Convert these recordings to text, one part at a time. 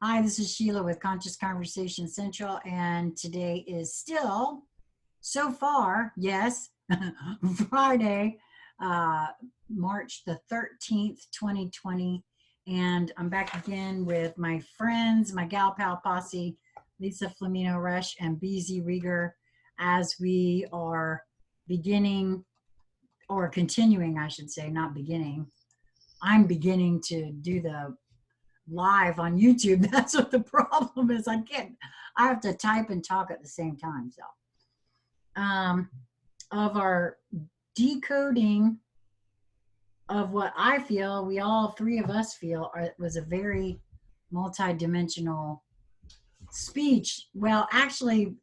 Hi, this is Sheila with Conscious Conversation Central, and today is still, so far, yes, Friday, March the 13th, 2020, and I'm back again with my friends, my gal pal posse, Lisa Flameno Rush and BZ Rieger, as we are beginning, or continuing, I should say, not beginning. I'm beginning to do the live on YouTube. That's what the problem is. I have to type and talk at the same time. So, of our decoding of what I feel, we all three of us feel was a very multi-dimensional speech. Well, actually,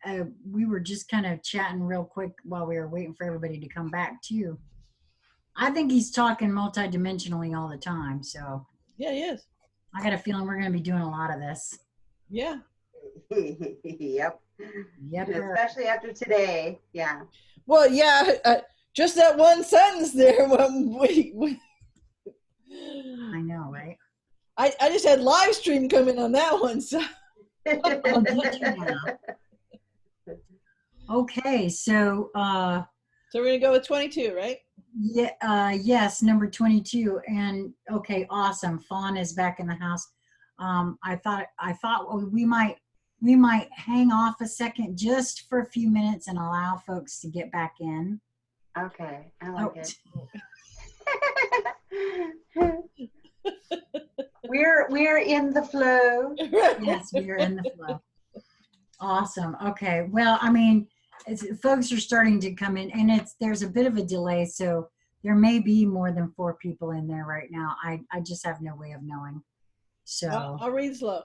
we were just kind of chatting real quick while we were waiting for everybody to come back too. I think he's talking multi-dimensionally all the time. So yeah, he is. I got a feeling we're going to be doing a lot of this. Yeah. Yep. Yep. Especially after today. Yeah. Well, yeah. Just that one sentence there. When I know, right? I just had live stream come in on that one. So. Oh, did you now? Okay, so so we're gonna go with 22, right? Yeah, yes, number 22. And okay, awesome. Fawn is back in the house. I thought we might hang off a second just for a few minutes and allow folks to get back in. Okay, I like it. We're in the flow. Yes, we're in the flow. Awesome. Okay. Well, I mean, folks are starting to come in, and there's a bit of a delay, so there may be more than 4 people in there right now. I just have no way of knowing. So I'll read slow.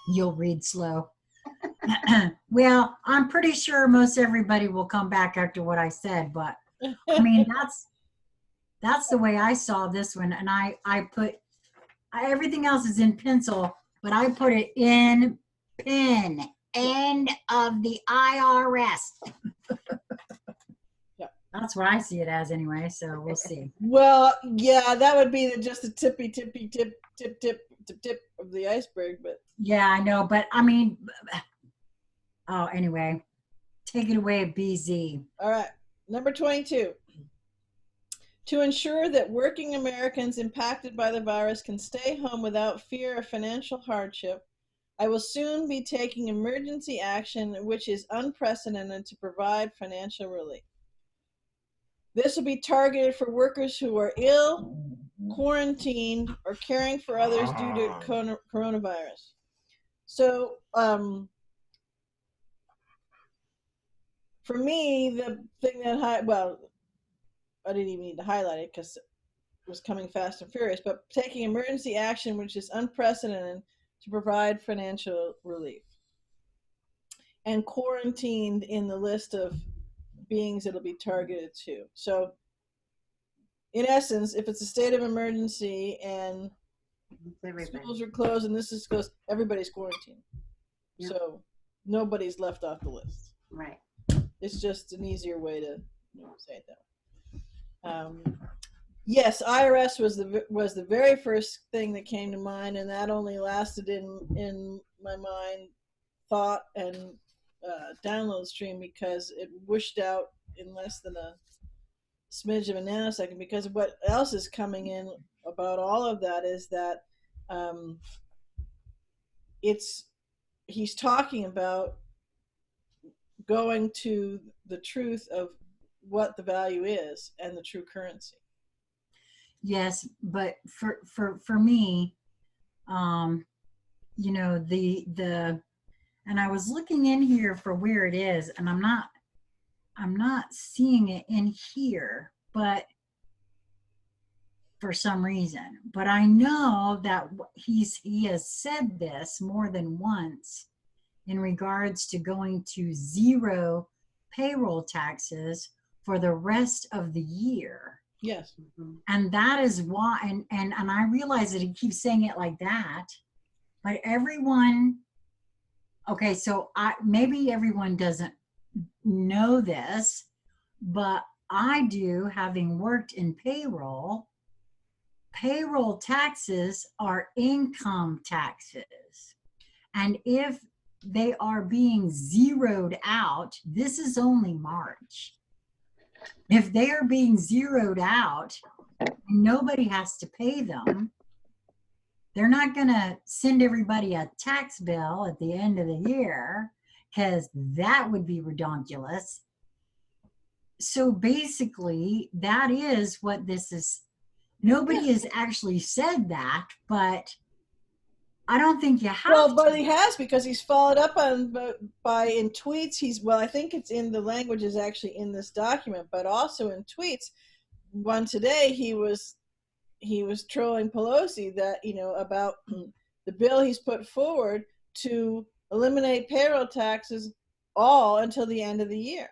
You'll read slow. Well, I'm pretty sure most everybody will come back after what I said, but I mean that's the way I saw this one, and I put everything else is in pencil, but I put it in pen. End of the IRS. Yeah. That's what I see it as anyway, so we'll see. Well, yeah, that would be just the tip of the iceberg, but yeah, I know, but I mean, oh, anyway, take it away, BZ. All right, number 22. To ensure that working Americans impacted by the virus can stay home without fear of financial hardship, I will soon be taking emergency action which is unprecedented to provide financial relief. This will be targeted for workers who are ill, quarantined, or caring for others due to coronavirus. So, for me, the thing that I didn't even need to highlight it because it was coming fast and furious, but taking emergency action which is unprecedented to provide financial relief. And quarantined in the list of beings it'll be targeted to. So, in essence, if it's a state of emergency and schools are closed and this is closed, everybody's quarantined. Yep. So, nobody's left off the list. Right. It's just an easier way to say it that way. Yes, IRS was the very first thing that came to mind, and that only lasted in my mind, thought and download stream because it whooshed out in less than a smidge of a nanosecond. Because what else is coming in about all of that is that he's talking about going to the truth of what the value is and the true currency. Yes, but for me, you know, and I was looking in here for where it is, and I'm not seeing it in here, but for some reason. But I know that he has said this more than once in regards to going to 0 payroll taxes for the rest of the year. Yes. And that is why, and I realize that he keeps saying it like that, but everyone, okay, so maybe everyone doesn't know this, but I do, having worked in payroll payroll taxes are income taxes. And if they are being zeroed out, this is only March. If they are being zeroed out and nobody has to pay them, they're not going to send everybody a tax bill at the end of the year, because that would be redonkulous. So basically, that is what this is. Nobody has actually said that, but I don't think you have Well, to. but he has, because he's followed up on by in tweets. I think it's in the language is actually in this document, but also in tweets. One today, he was trolling Pelosi that, about the bill he's put forward to eliminate payroll taxes all until the end of the year.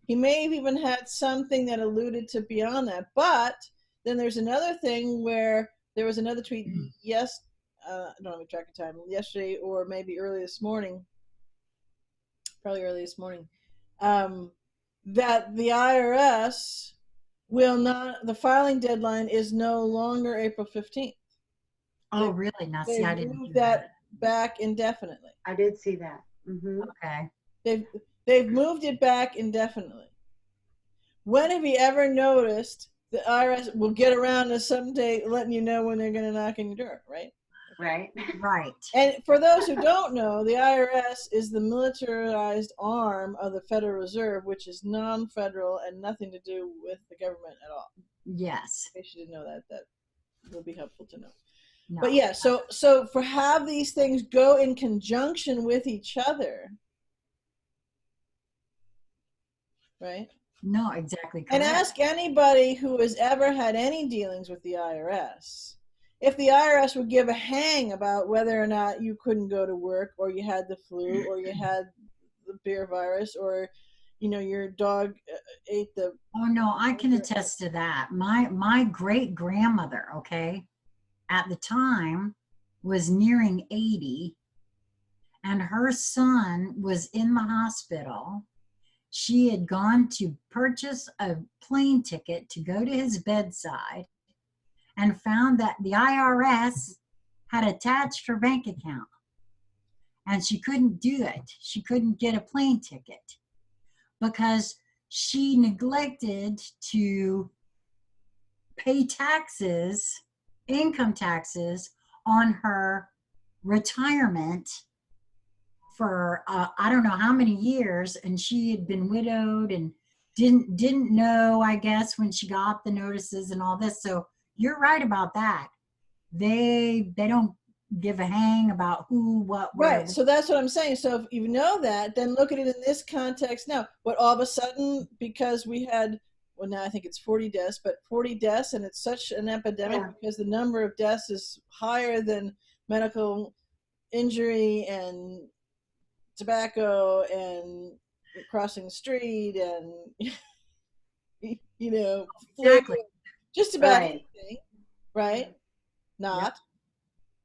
He may have even had something that alluded to beyond that. But then there's another thing where there was another tweet, I don't have a track of time, yesterday or maybe early this morning, probably early this morning, that the IRS will not, the filing deadline is no longer April 15th. Oh, really? Now, see, I didn't moved do that. back indefinitely. I did see that. Okay. They've moved it back indefinitely. When have you ever noticed the IRS will get around to someday letting you know when they're going to knock on your door, right? Right. Right. And for those who don't know, the IRS is the militarized arm of the Federal Reserve, which is non-federal and nothing to do with the government at all. Yes. In case you didn't know that, that will be helpful to know. No. But yeah, so for have these things go in conjunction with each other, right? No, exactly correct. And ask anybody who has ever had any dealings with the IRS if the IRS would give a hang about whether or not you couldn't go to work, or you had the flu, or you had the beer virus, or your dog ate the. Oh no, I can attest to that. My great grandmother, okay, at the time was nearing 80, and her son was in the hospital. She had gone to purchase a plane ticket to go to his bedside and found that the IRS had attached her bank account, and she couldn't do it. She couldn't get a plane ticket because she neglected to pay taxes, income taxes, on her retirement for I don't know how many years, and she had been widowed and didn't know, I guess, when she got the notices and all this. So you're right about that. They don't give a hang about who, what, where. Right. So that's what I'm saying. So if you know that, then look at it in this context now. But all of a sudden, because we had, well, now I think it's 40 deaths, but 40 deaths, and it's such an epidemic because the number of deaths is higher than medical injury and tobacco and crossing the street and, Exactly. just about anything, right? Not.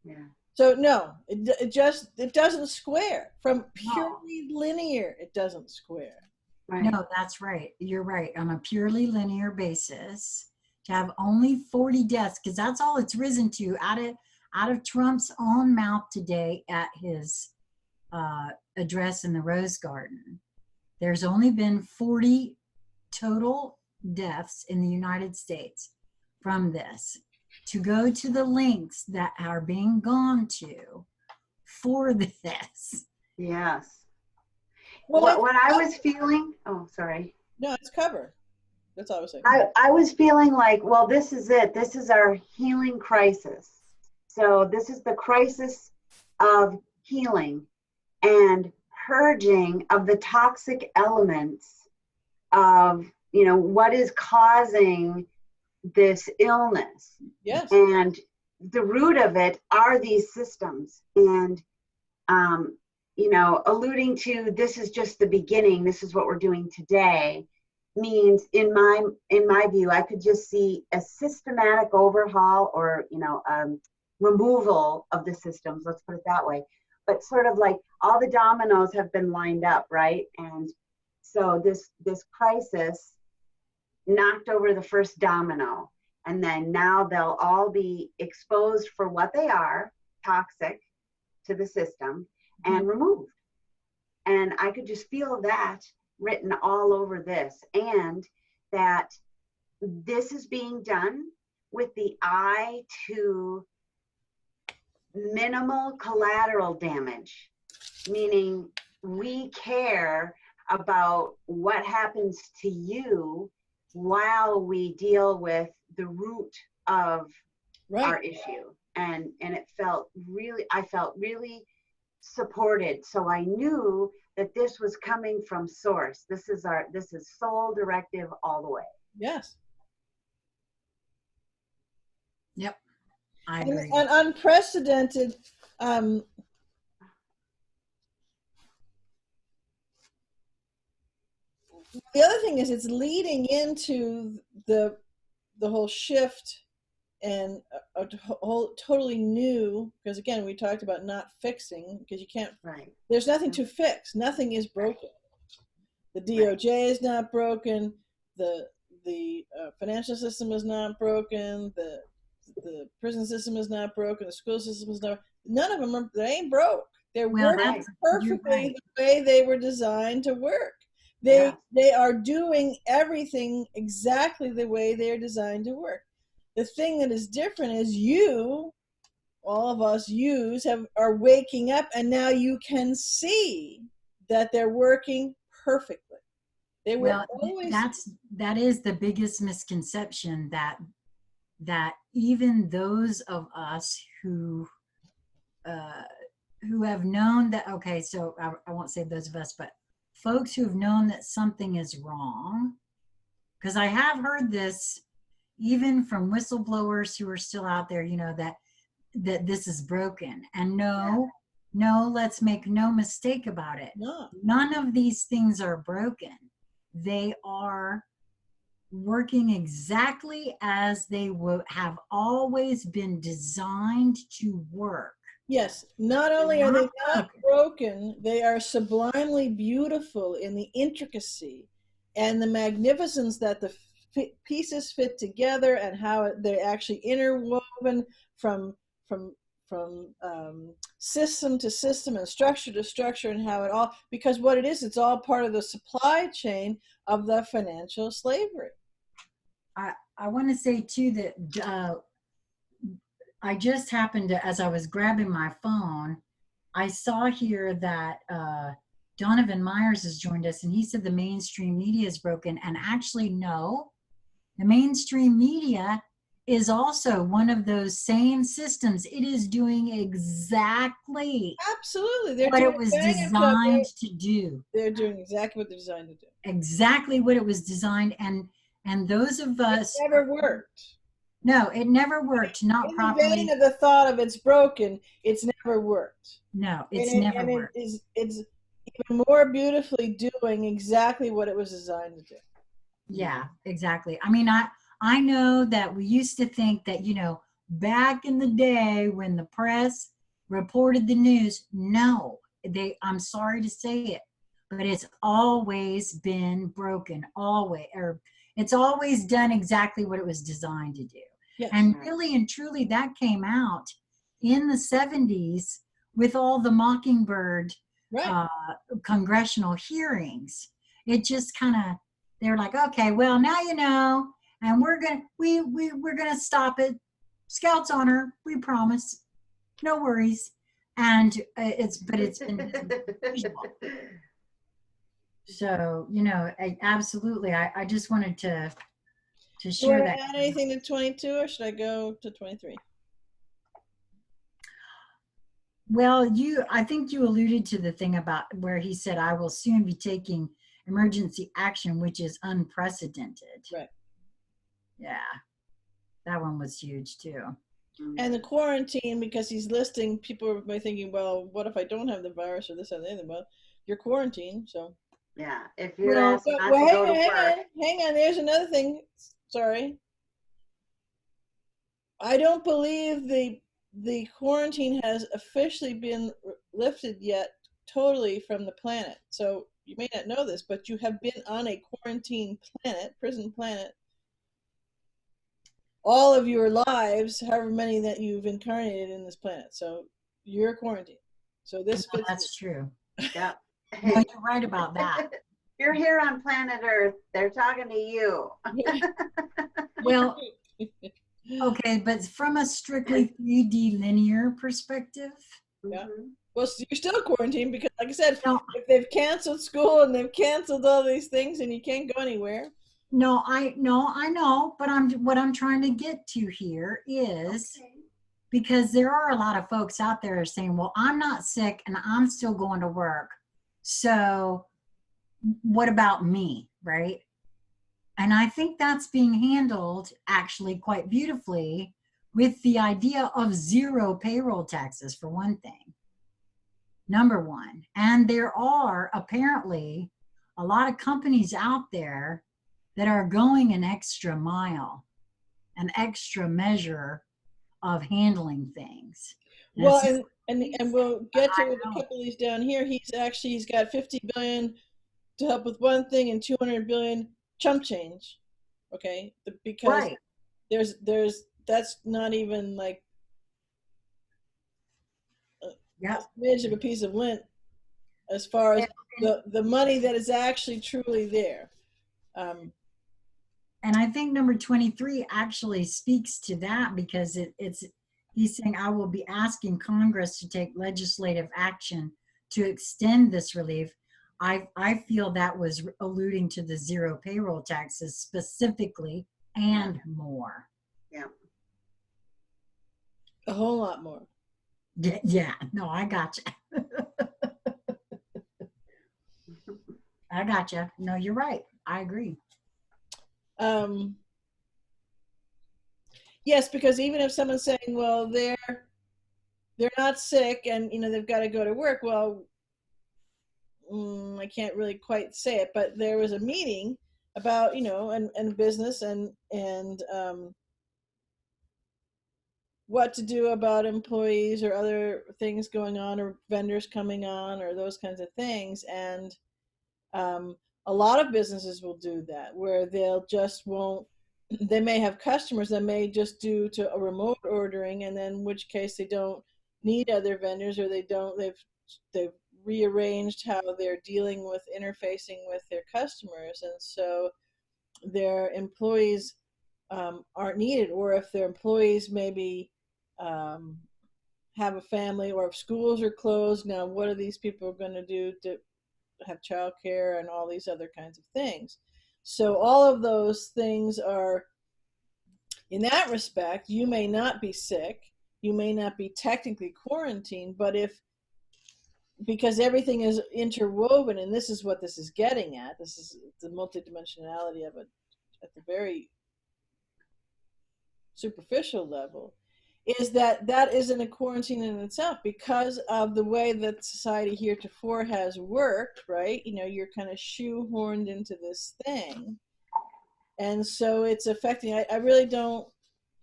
Yeah. So no, it doesn't square. From purely linear, it doesn't square. Right. No, that's right. You're right. On a purely linear basis, to have only 40 deaths, because that's all it's risen to out of Trump's own mouth today at his address in the Rose Garden. There's only been 40 total deaths in the United States from this. To go to the links that are being gone to for this. Yes. Well, what I was feeling, oh, sorry. No, it's covered. That's all I was saying. I was feeling like, well, this is it. This is our healing crisis. So this is the crisis of healing and purging of the toxic elements of, what is causing this illness. Yes. And the root of it are these systems. And, alluding to this is just the beginning, this is what we're doing today, means in my view, I could just see a systematic overhaul or, removal of the systems, let's put it that way. But sort of like all the dominoes have been lined up, right? And so this crisis knocked over the first domino. And then now they'll all be exposed for what they are, toxic to the system, and removed. And I could just feel that written all over this, and that this is being done with the eye to minimal collateral damage, meaning we care about what happens to you while we deal with the root of our issue. And it felt really, I felt really supported. So I knew that this was coming from source. This is soul directive all the way. Yes. Yep. I agree. And unprecedented. The other thing is, it's leading into the whole shift and a whole totally new, because again, we talked about not fixing, because you can't, there's nothing to fix. Nothing is broken. The DOJ is not broken. The financial system is not broken. The prison system is not broken. The school system is not. None of them they ain't broke. They're working perfectly the way they were designed to work. They are doing everything exactly the way they're designed to work. The thing that is different is all of us are waking up, and now you can see that they're working perfectly. They were always. That is the biggest misconception, that even those of us who have known that, okay, so I won't say those of us, but folks who have known that something is wrong, because I have heard this even from whistleblowers who are still out there, that this is broken. And no, let's make no mistake about it. No. None of these things are broken. They are working exactly as they have always been designed to work. Yes, not only are they not broken, they are sublimely beautiful in the intricacy and the magnificence that the pieces fit together, and how they're actually interwoven from system to system and structure to structure, and how it all, because what it is, it's all part of the supply chain of the financial slavery. I want to say too that I just happened to, as I was grabbing my phone, I saw here that Donovan Myers has joined us, and he said the mainstream media is broken. And actually, no, the mainstream media is also one of those same systems. It is doing exactly what it was designed to do. They're doing exactly what they're designed to do. Exactly what it was designed. And those of us... It never worked. No, it never worked. Not properly. In the vein of the thought of it's broken, it's never worked. No, it's never worked. It's even more beautifully doing exactly what it was designed to do. Yeah, exactly. I mean, I know that we used to think that, back in the day when the press reported the news, no, I'm sorry to say it, but it's always been broken, it's always done exactly what it was designed to do. Yes. And really and truly, that came out in the 70s with all the Mockingbird congressional hearings. It just kind of, they're like, okay, well, now you know, and we're gonna stop it. Scouts honor, we promise, no worries. And it's been usual. So absolutely, I just wanted to share that. Add anything to 22, or should I go to 23? Well, I think you alluded to the thing about where he said, I will soon be taking emergency action, which is unprecedented. Right. Yeah. That one was huge too. And the quarantine, because he's listing, people may thinking, well, what if I don't have the virus or this or the other? Well, you're quarantined, so. Yeah. If you're asked not to go to work. Hang on. There's another thing. Sorry. I don't believe the quarantine has officially been lifted yet totally from the planet. So you may not know this, but you have been on a quarantine planet, prison planet, all of your lives, however many that you've incarnated in this planet. So you're quarantined. So this No, fits. that's true. Yeah. No, Hey, you're right about that. you're here on planet Earth. They're talking to you. Well, okay, but from a strictly 3D linear perspective, Yeah. Mhm. Well, so you're still quarantined because, like I said, no, if they've canceled school and they've canceled all these things and you can't go anywhere. no, I know, but what I'm trying to get to here is Okay. because there are a lot of folks out there saying, well, I'm not sick and I'm still going to work. So what about me, right? And I think that's being handled actually quite beautifully with the idea of zero payroll taxes, for one thing. Number one. And there are apparently a lot of companies out there that are going an extra mile, an extra measure of handling things. Well, It's- and we'll get to I a know. couple of these down here. He's got 50 billion to help with one thing and 200 billion chump change. Okay, because Right. there's that's not even like a Yep. smidge of a piece of lint as far as the money that is actually truly there. Um, And I think number 23 actually speaks to that because he's saying, I will be asking Congress to take legislative action to extend this relief. I feel that was alluding to the zero payroll taxes specifically and more. Yeah. a whole lot more. Yeah, no, I gotcha. I gotcha. No, you're right. I agree. Yes, because even if someone's saying, well, they're not sick and they've got to go to work, well, I can't really quite say it, but there was a meeting about and business and what to do about employees or other things going on or vendors coming on or those kinds of things. And a lot of businesses will do that where they may have customers that may just do to a remote ordering, and then in which case they don't need other vendors, or they've rearranged how they're dealing with interfacing with their customers, and so their employees aren't needed. Or if their employees maybe have a family, or if schools are closed, now what are these people going to do to have childcare and all these other kinds of things? So all of those things are, in that respect, you may not be sick, you may not be technically quarantined, but because everything is interwoven, and this is what this is getting at, this is the multidimensionality of it at the very superficial level, is that isn't a quarantine in itself because of the way that society heretofore has worked, right? You're kind of shoehorned into this thing. And so it's affecting, I really don't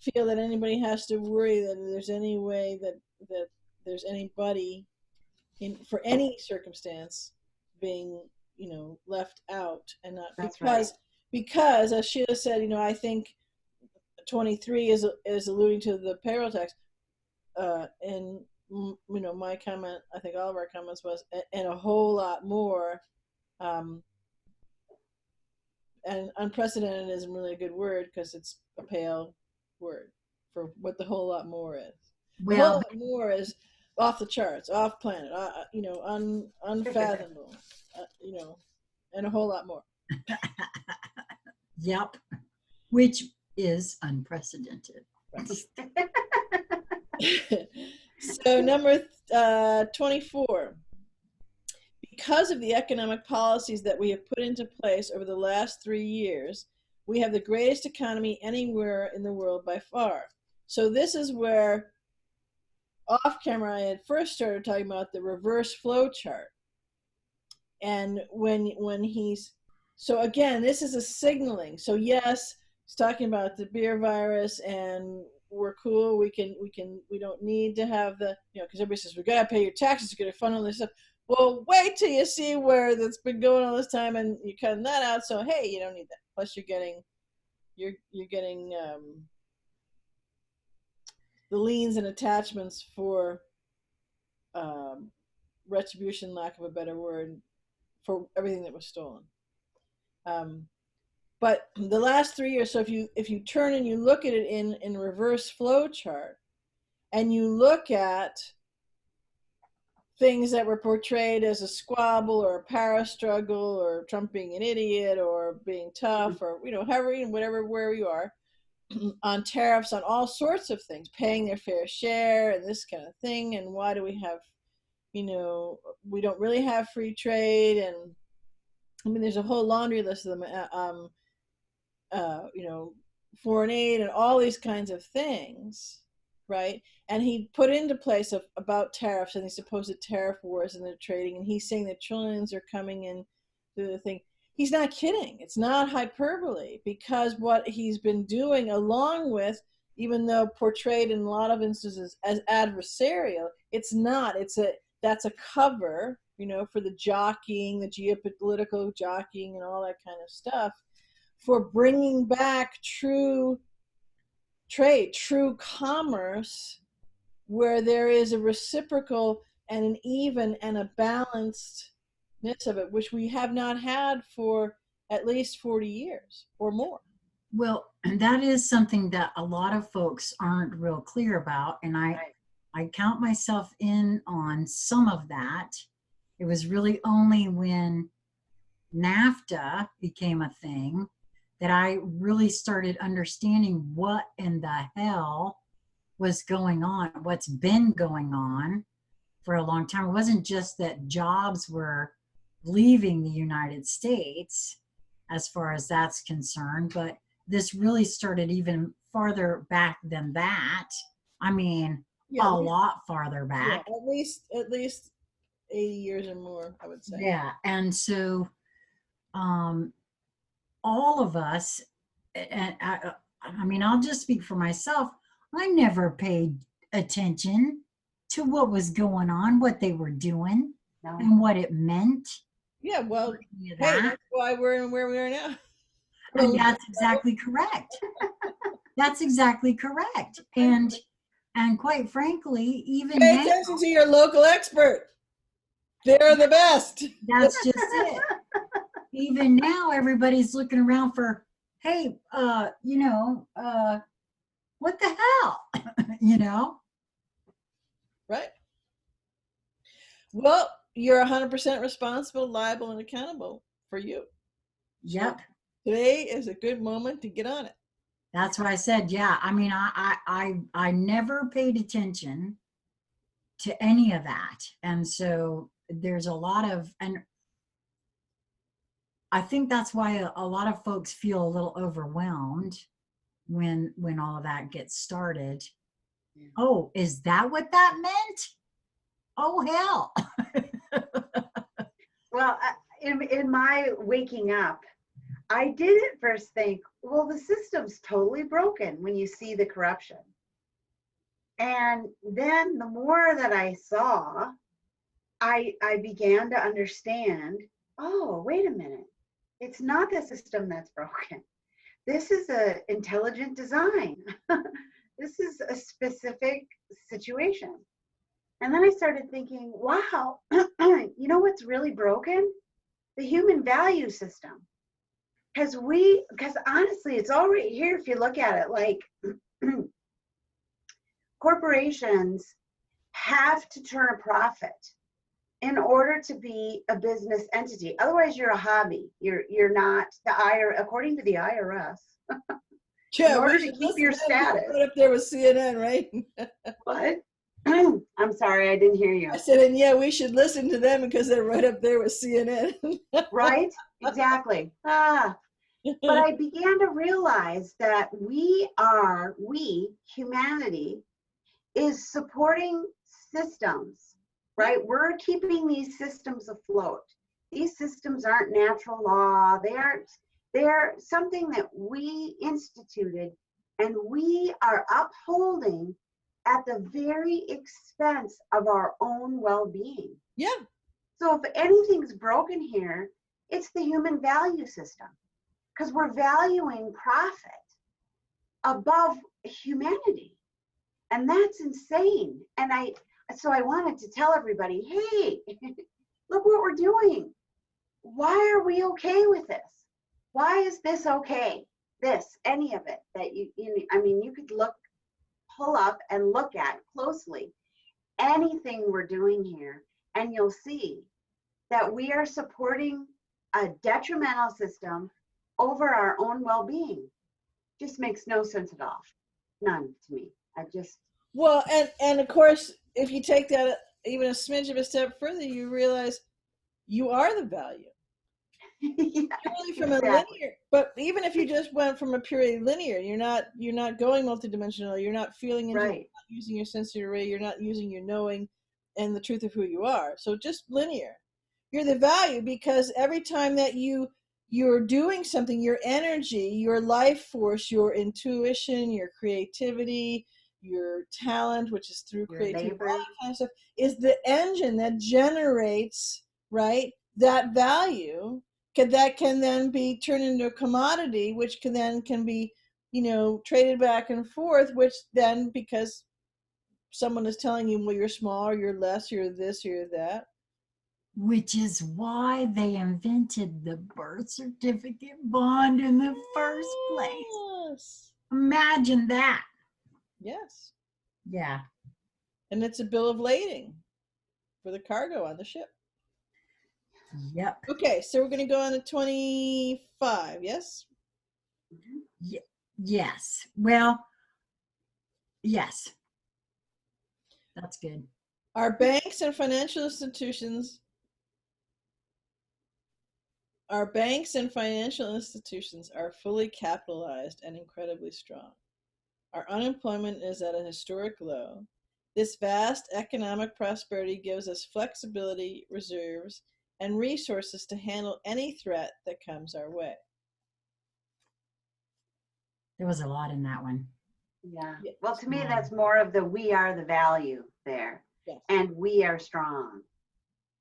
feel that anybody has to worry that there's any way that there's anybody for any circumstance being, left out and not. That's because as Sheila said, I think 23 is alluding to the payroll tax, and my comment, I think all of our comments was, and a whole lot more, and unprecedented isn't really a good word because it's a pale word for what the whole lot more is. The whole Well, lot more is off the charts, off planet, unfathomable, and a whole lot more. yep, which is unprecedented. So number 24. Because of the economic policies that we have put into place over the last 3 years, we have the greatest economy anywhere in the world by far. So this is where off camera I had first started talking about the reverse flow chart. And so again, this is a signaling. So yes, it's talking about the beer virus, and we're cool. We don't need to have because everybody says, we got to pay your taxes, you got to fund all this stuff. Well, wait till you see where that's been going all this time, and you're cutting that out. So hey, you don't need that. Plus, you're getting liens and attachments for retribution, lack of a better word, for everything that was stolen. But the last 3 years, so if you turn and you look at it in reverse flow chart, and you look at things that were portrayed as a squabble or a power struggle or Trump being an idiot or being tough or, however, whatever, where you are, on tariffs, on all sorts of things, paying their fair share and this kind of thing. And why do we have, we don't really have free trade. And I mean, there's a whole laundry list of them, foreign aid and all these kinds of things. Right. And he put into place about tariffs and these supposed tariff wars and the trading. And he's saying that trillions are coming in through the thing. He's not kidding. It's not hyperbole, because what he's been doing, along with, even though portrayed in a lot of instances as adversarial, it's not. That's a cover, for the jockeying, the geopolitical jockeying and all that kind of stuff, for bringing back true trade, true commerce, where there is a reciprocal and an even and a balancedness of it, which we have not had for at least 40 years or more. Well, that is something that a lot of folks aren't real clear about, and I count myself in on some of that. It was really only when NAFTA became a thing that I really started understanding what in the hell was going on, what's been going on for a long time. It wasn't just that jobs were leaving the United States, as far as that's concerned, but this really started even farther back than that. I mean, a lot farther back. Yeah, at least 80 years or more, I would say. Yeah, and so all of us, and I mean, I'll just speak for myself. I never paid attention to what was going on, what they were doing, and what it meant. Yeah, well, hey, that's why we're where we are now. And that's exactly correct. That's exactly correct. And quite frankly, even pay now, attention to your local expert. They're the best. That's just it. Even now, everybody's looking around for, hey, what the hell, Right. Well, you're 100% responsible, liable, and accountable for you. Yep. So today is a good moment to get on it. That's what I said. Yeah. I mean, I never paid attention to any of that. And so there's a lot of, and I think that's why a lot of folks feel a little overwhelmed when all of that gets started. Yeah. Oh, is that what that meant? Oh, hell. Well, in my waking up, I did at first think, well, the system's totally broken when you see the corruption. And then the more that I saw, I began to understand, oh, wait a minute. It's not the system that's broken. This is an intelligent design. This is a specific situation. And then I started thinking, wow, you know what's really broken? The human value system. Because honestly, it's all right here if you look at it. Like, corporations have to turn a profit in order to be a business entity. Otherwise, you're a hobby. You're not the IRS, according to the IRS. Yeah, in order to keep your status. Right up there with CNN, right? What? I'm sorry, I didn't hear you. I said, and yeah, we should listen to them because they're right up there with CNN. Right? Exactly. But I began to realize that humanity, is supporting systems, right? We're keeping these systems afloat. These systems aren't natural law. They're something that we instituted, and we are upholding at the very expense of our own well-being. Yeah. So if anything's broken here, it's the human value system, because we're valuing profit above humanity. And that's insane. And so I wanted to tell everybody, hey, look what we're doing. Why are we okay with this? Why is this okay? This, any of it that I mean, you could pull up and look at closely anything we're doing here, and you'll see that we are supporting a detrimental system over our own well-being. Just makes no sense at all. None to me. Well, and of course, if you take that even a smidge of a step further, you realize you are the value. Yeah, Purely from exactly. a linear, but even if you just went from a purely linear, you're not going multidimensional. You're not feeling into it, Right. you're not using your sensory array. You're not using your knowing and the truth of who you are. So just linear. You're the value, because every time that you're doing something, your energy, your life force, your intuition, your creativity, your talent, which is through Your creativity, labor. all that kind of stuff, is the engine that generates, right, that value that can then be turned into a commodity, which can be, traded back and forth, which then, because someone is telling you, well, you're small, or you're less, you're this, you're that. Which is why they invented the birth certificate bond in the first place. Yes. Imagine that. Yes. Yeah. And it's a bill of lading for the cargo on the ship. Yep. Okay, so we're going to go on to 25, yes? Yes. Well, yes. That's good. Our banks and financial institutions are fully capitalized and incredibly strong. Our unemployment is at a historic low. This vast economic prosperity gives us flexibility, reserves, and resources to handle any threat that comes our way. There was a lot in that one. Yeah. Yes. Well, to me, that's more of the we are the value there. Yes. And we are strong.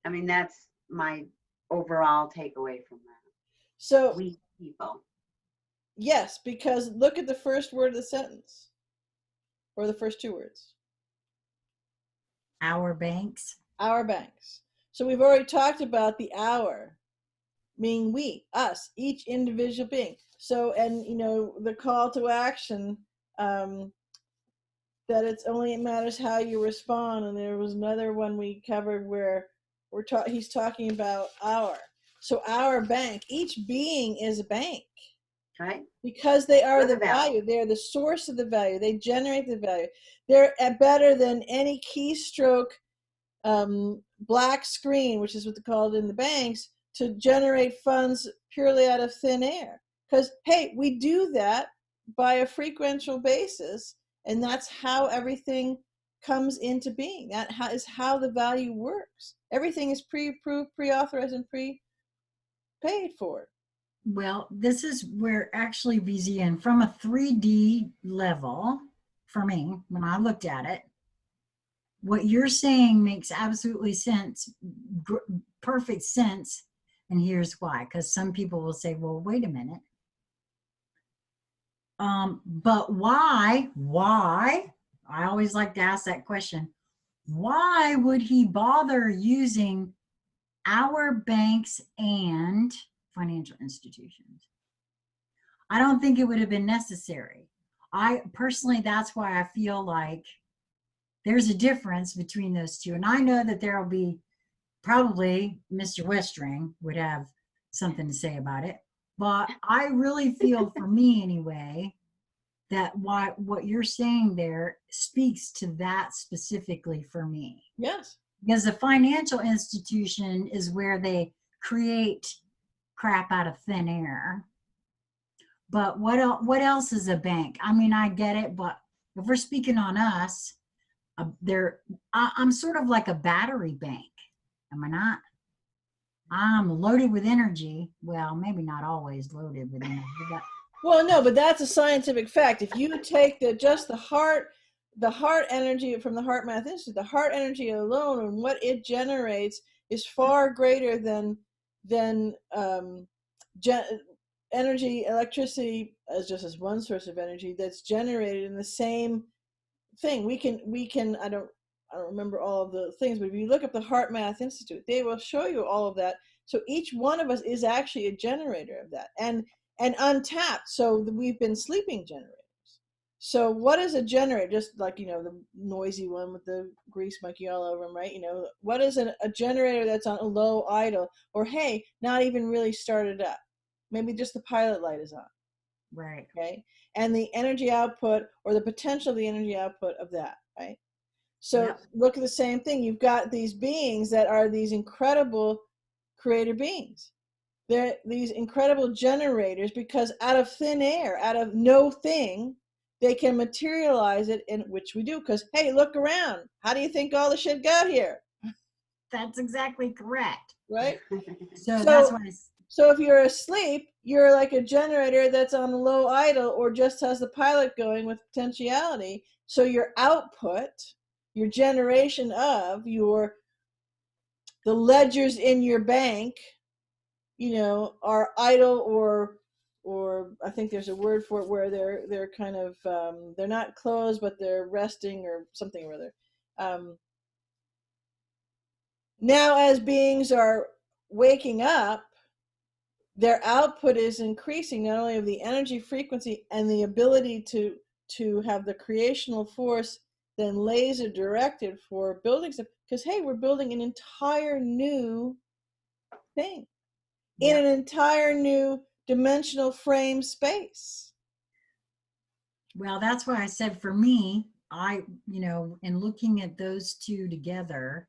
I mean, that's my overall takeaway from that. So, we people. Yes, because look at the first word of the sentence, or the first two words. Our banks. Our banks. So we've already talked about the our, meaning we, us, each individual being. So, and the call to action, that it matters how you respond. And there was another one we covered where he's talking about our. So our bank, each being is a bank. Right. Because they are the value. They're the source of the value. They generate the value. They're better than any keystroke black screen, which is what they call it in the banks, to generate funds purely out of thin air. Because, hey, we do that by a frequential basis, and that's how everything comes into being. That is how the value works. Everything is pre-approved, pre-authorized, and pre-paid for. Well, this is where actually VZN, from a 3D level, for me, when I looked at it, what you're saying makes absolutely sense, perfect sense. And here's why, because some people will say, well, wait a minute. But why, I always like to ask that question, why would he bother using our banks and financial institutions? I don't think it would have been necessary. I personally, that's why I feel like there's a difference between those two. And I know that there will be probably Mr. Westring would have something to say about it. But I really feel, for me anyway, that what you're saying there speaks to that specifically for me. Yes. Because the financial institution is where they create crap out of thin air. But what else is a bank? I mean, I get it, but if we're speaking on us, I'm sort of like a battery bank. Am I not? I'm loaded with energy. Well, maybe not always loaded with energy, but well, no, but that's a scientific fact. If you take the heart energy from the Heart Math Institute, the heart energy alone and what it generates is far greater than energy, electricity as just as one source of energy that's generated in the same thing. We can I don't remember all of the things, but if you look up the Heart Math Institute, they will show you all of that. So each one of us is actually a generator of that, and untapped. So we've been sleeping generators. So what is a generator? Just like, the noisy one with the grease monkey all over them, right? What is a generator that's on a low idle, or hey, not even really started up? Maybe just the pilot light is on. Right. Okay. And the energy output, or the potential of the energy output of that, right? So Yep. look at the same thing. You've got these beings that are these incredible creator beings. They're these incredible generators, because out of thin air, out of no thing, they can materialize it, in which we do. Because, hey, look around. How do you think all the shit got here? That's exactly correct. Right? So that's why So if you're asleep, you're like a generator that's on low idle, or just has the pilot going with potentiality. So your output, your generation of the ledgers in your bank, are idle, or I think there's a word for it, where they're kind of they're not closed, but they're resting, or something or other. Now, as beings are waking up, their output is increasing, not only of the energy frequency and the ability to have the creational force then laser directed for building stuff. Because, hey, we're building an entire new thing in an entire new dimensional frame space. Well, that's why I said, for me, in looking at those two together,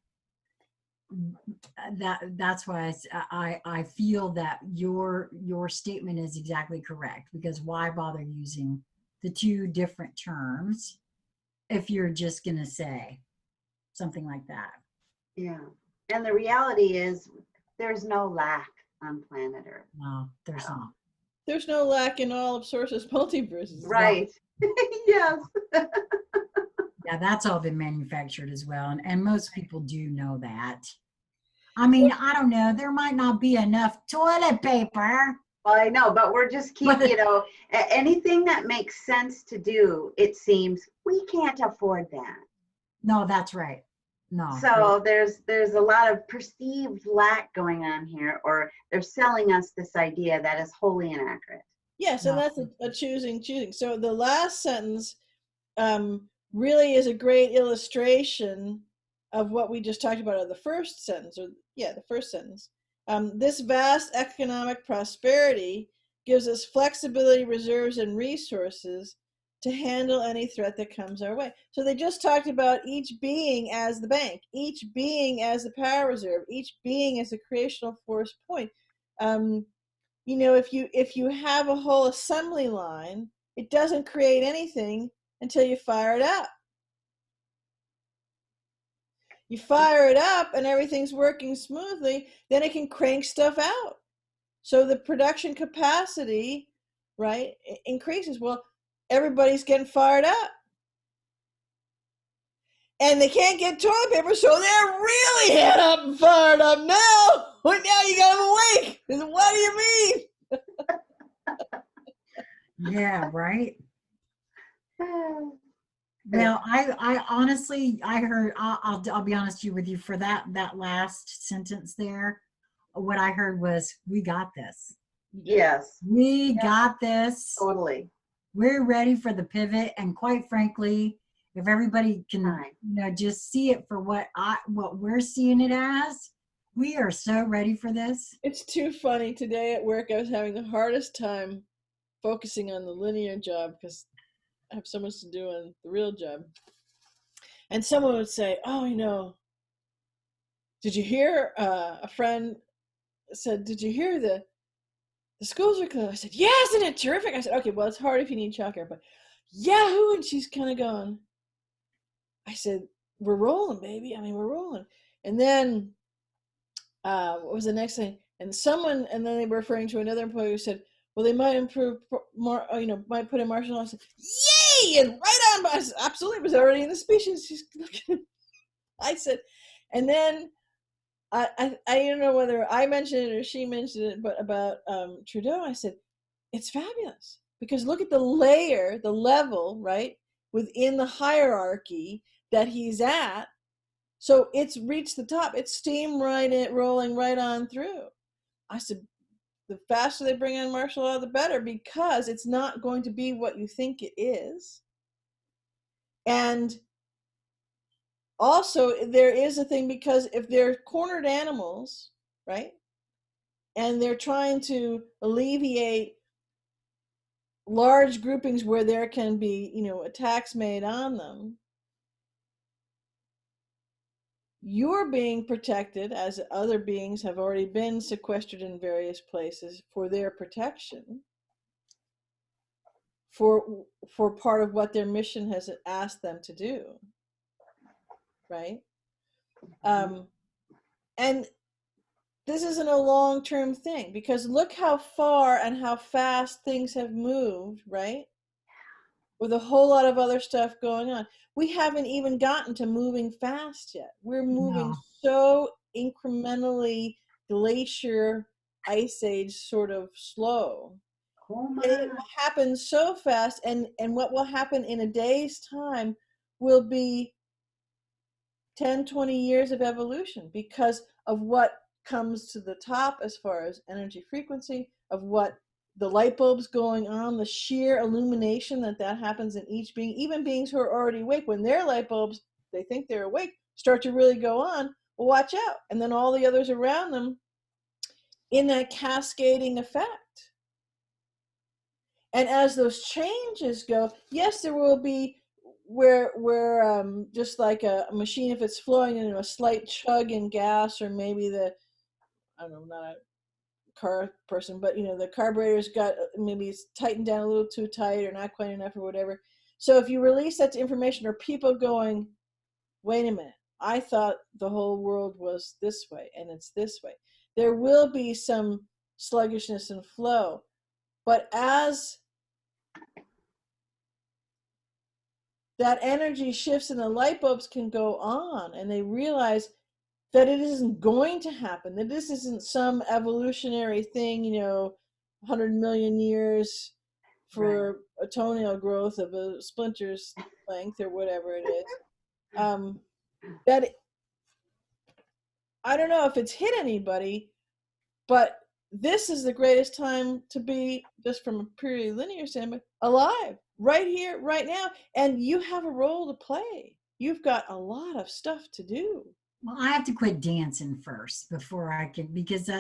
that's why I feel that your statement is exactly correct, because why bother using the two different terms if you're just going to say something like that? Yeah. And the reality is, there's no lack on planet Earth. No, there's not. There's no lack in all of Source's multiverses. Right. Yes. Yeah, that's all been manufactured as well. And most people do know that. I mean, I don't know. There might not be enough toilet paper. Well, I know, but we're just anything that makes sense to do, it seems we can't afford that. No, that's right. No. So there's a lot of perceived lack going on here, or they're selling us this idea that is wholly inaccurate. Yes, and that's a choosing. So the last sentence really is a great illustration of what we just talked about in the first sentence, the first sentence. This vast economic prosperity gives us flexibility, reserves, and resources to handle any threat that comes our way. So they just talked about each being as the bank, each being as the power reserve, each being as a creational force point. If you have a whole assembly line, it doesn't create anything until you fire it up. You fire it up and everything's working smoothly, then it can crank stuff out. So the production capacity, right, increases. Well, everybody's getting fired up. And they can't get toilet paper, so they're really head up and fired up now. But now you got them awake. What do you mean? Yeah, right. Well, I honestly, I heard, I'll be honest with you, for that last sentence there, what I heard was, we got this. Yes. We got this. Totally. We're ready for the pivot. And quite frankly, if everybody can, just see it for what we're seeing it as, we are so ready for this. It's too funny. Today at work, I was having the hardest time focusing on the linear job, because I have so much to do on the real job. And someone would say, oh, did you hear, a friend said, did you hear the schools are closed? I said, yeah, isn't it terrific? I said, okay, well, it's hard if you need childcare, but yahoo! And she's kind of going, I said, we're rolling, baby. I mean, we're rolling. And then, what was the next thing? And then they were referring to another employee who said, well, they might improve more, might put in martial law. I said, yay! And right on. I said, absolutely, it was already in the species. She's looking. I said, and then I don't know whether I mentioned it or she mentioned it, but about Trudeau, I said, it's fabulous, because look at the layer, the level, right? within the hierarchy that he's at. So it's reached the top. It's steam rolling right on through. I said, the faster they bring in martial law, the better, because it's not going to be what you think it is. And also, there is a thing, because if they're cornered animals, right, and they're trying to alleviate large groupings where there can be, attacks made on them, you're being protected, as other beings have already been sequestered in various places for their protection, for part of what their mission has asked them to do, right? And this isn't a long-term thing, because look how far and how fast things have moved, right? With a whole lot of other stuff going on. We haven't even gotten to moving fast yet. We're moving so incrementally glacier, ice age sort of slow. And it will happen so fast, and what will happen in a day's time will be 10, 20 years of evolution, because of what comes to the top as far as energy frequency, of what the light bulbs going on, the sheer illumination that happens in each being. Even beings who are already awake, when their light bulbs, they think they're awake, start to really go on, well, watch out. And then all the others around them in that cascading effect. And as those changes go, yes, there will be where just like a machine, if it's flowing into a slight chug in gas, or maybe I don't know, not a car person, but the carburetor's got, maybe it's tightened down a little too tight or not quite enough or whatever. So if you release that to information, or people going, wait a minute, I thought the whole world was this way and it's this way, there will be some sluggishness and flow. But as that energy shifts and the light bulbs can go on, and they realize that it isn't going to happen, that this isn't some evolutionary thing, 100 million years for a toenail growth of a splinter's length or whatever it is. That, I don't know if it's hit anybody, but this is the greatest time to be, just from a purely linear standpoint, alive, right here, right now. And you have a role to play. You've got a lot of stuff to do. Well, I have to quit dancing first before I can, because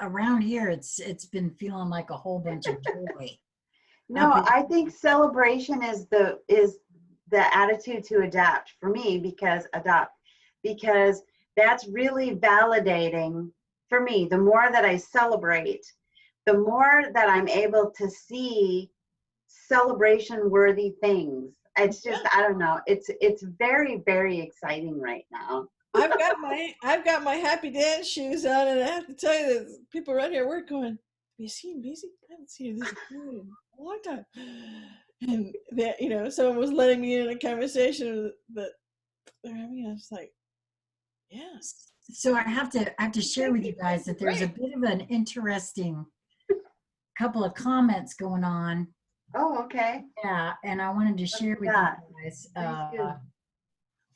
around here it's been feeling like a whole bunch of joy. No, I think celebration is the attitude to adapt for me, because that's really validating for me. The more that I celebrate, the more that I'm able to see celebration worthy things. It's just, I don't know, it's very, very exciting right now. I've got my happy dance shoes on, and I have to tell you that people around here were going, have you seen Busy? I haven't seen her this in a long time. And that, someone was letting me in a conversation that they're having. I was like, yes. So I have to share with you guys that there's a bit of an interesting couple of comments going on. Oh, okay. Yeah, and I wanted to share with you guys.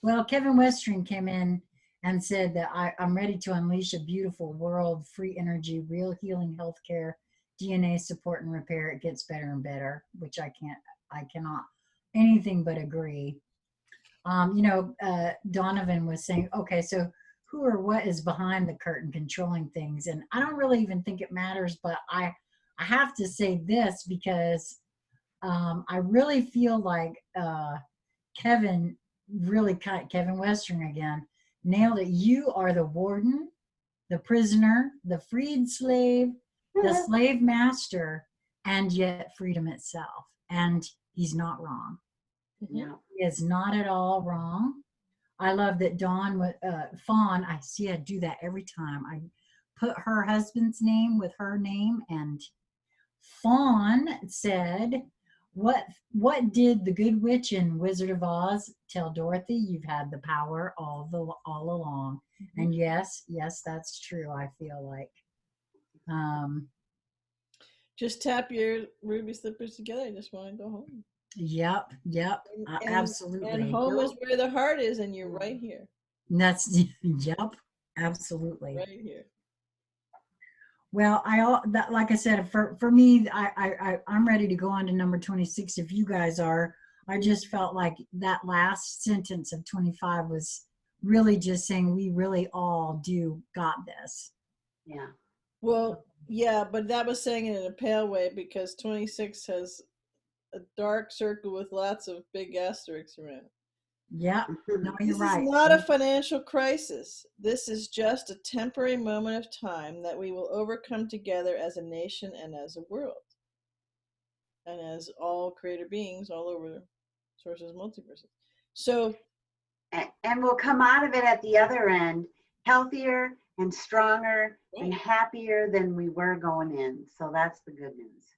Well, Kevin Western came in and said that I'm ready to unleash a beautiful world, free energy, real healing healthcare, DNA support and repair. It gets better and better, which I cannot anything but agree. Donovan was saying, okay, so who or what is behind the curtain controlling things? And I don't really even think it matters, but I have to say this, because I really feel like Kevin Western again nailed it. You are the warden, the prisoner, the freed slave, the slave master, and yet freedom itself. And he's not wrong. No, he is not at all wrong. I love that Fawn, I see I do that every time. I put her husband's name with her name, and Fawn said, What did the Good Witch in Wizard of Oz tell Dorothy? You've had the power all along. Mm-hmm. And yes, that's true. I feel like. Just tap your ruby slippers together. I just want to go home. Yep. Yep. And Absolutely. home is where the heart is, and you're right here. And that's, yep. Absolutely. Right here. Well, like I said, for me, I'm ready to go on to number 26. If you guys are, I just felt like that last sentence of 25 was really just saying we really all do got this. Yeah. Well, yeah, but that was saying it in a pale way, because 26 has a dark circle with lots of big asterisks around it. Yeah. No, you're This is right. not a financial crisis. This is just a temporary moment of time that we will overcome together as a nation and as a world, and as all creator beings all over sources multiverses. So, And we'll come out of it at the other end healthier and stronger and right. happier than we were going in. So that's the good news.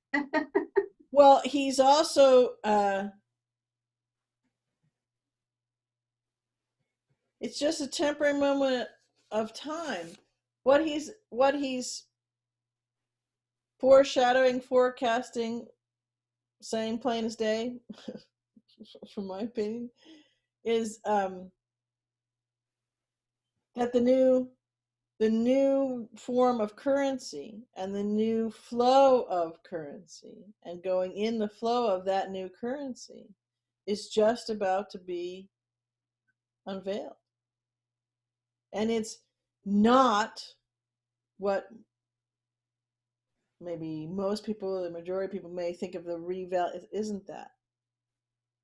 Well, he's also it's just a temporary moment of time. What he's foreshadowing, forecasting, saying plain as day, from my opinion, is that the new form of currency and the new flow of currency and going in the flow of that new currency is just about to be unveiled. And it's not what maybe most people, the majority of people may think of the reval. It isn't that.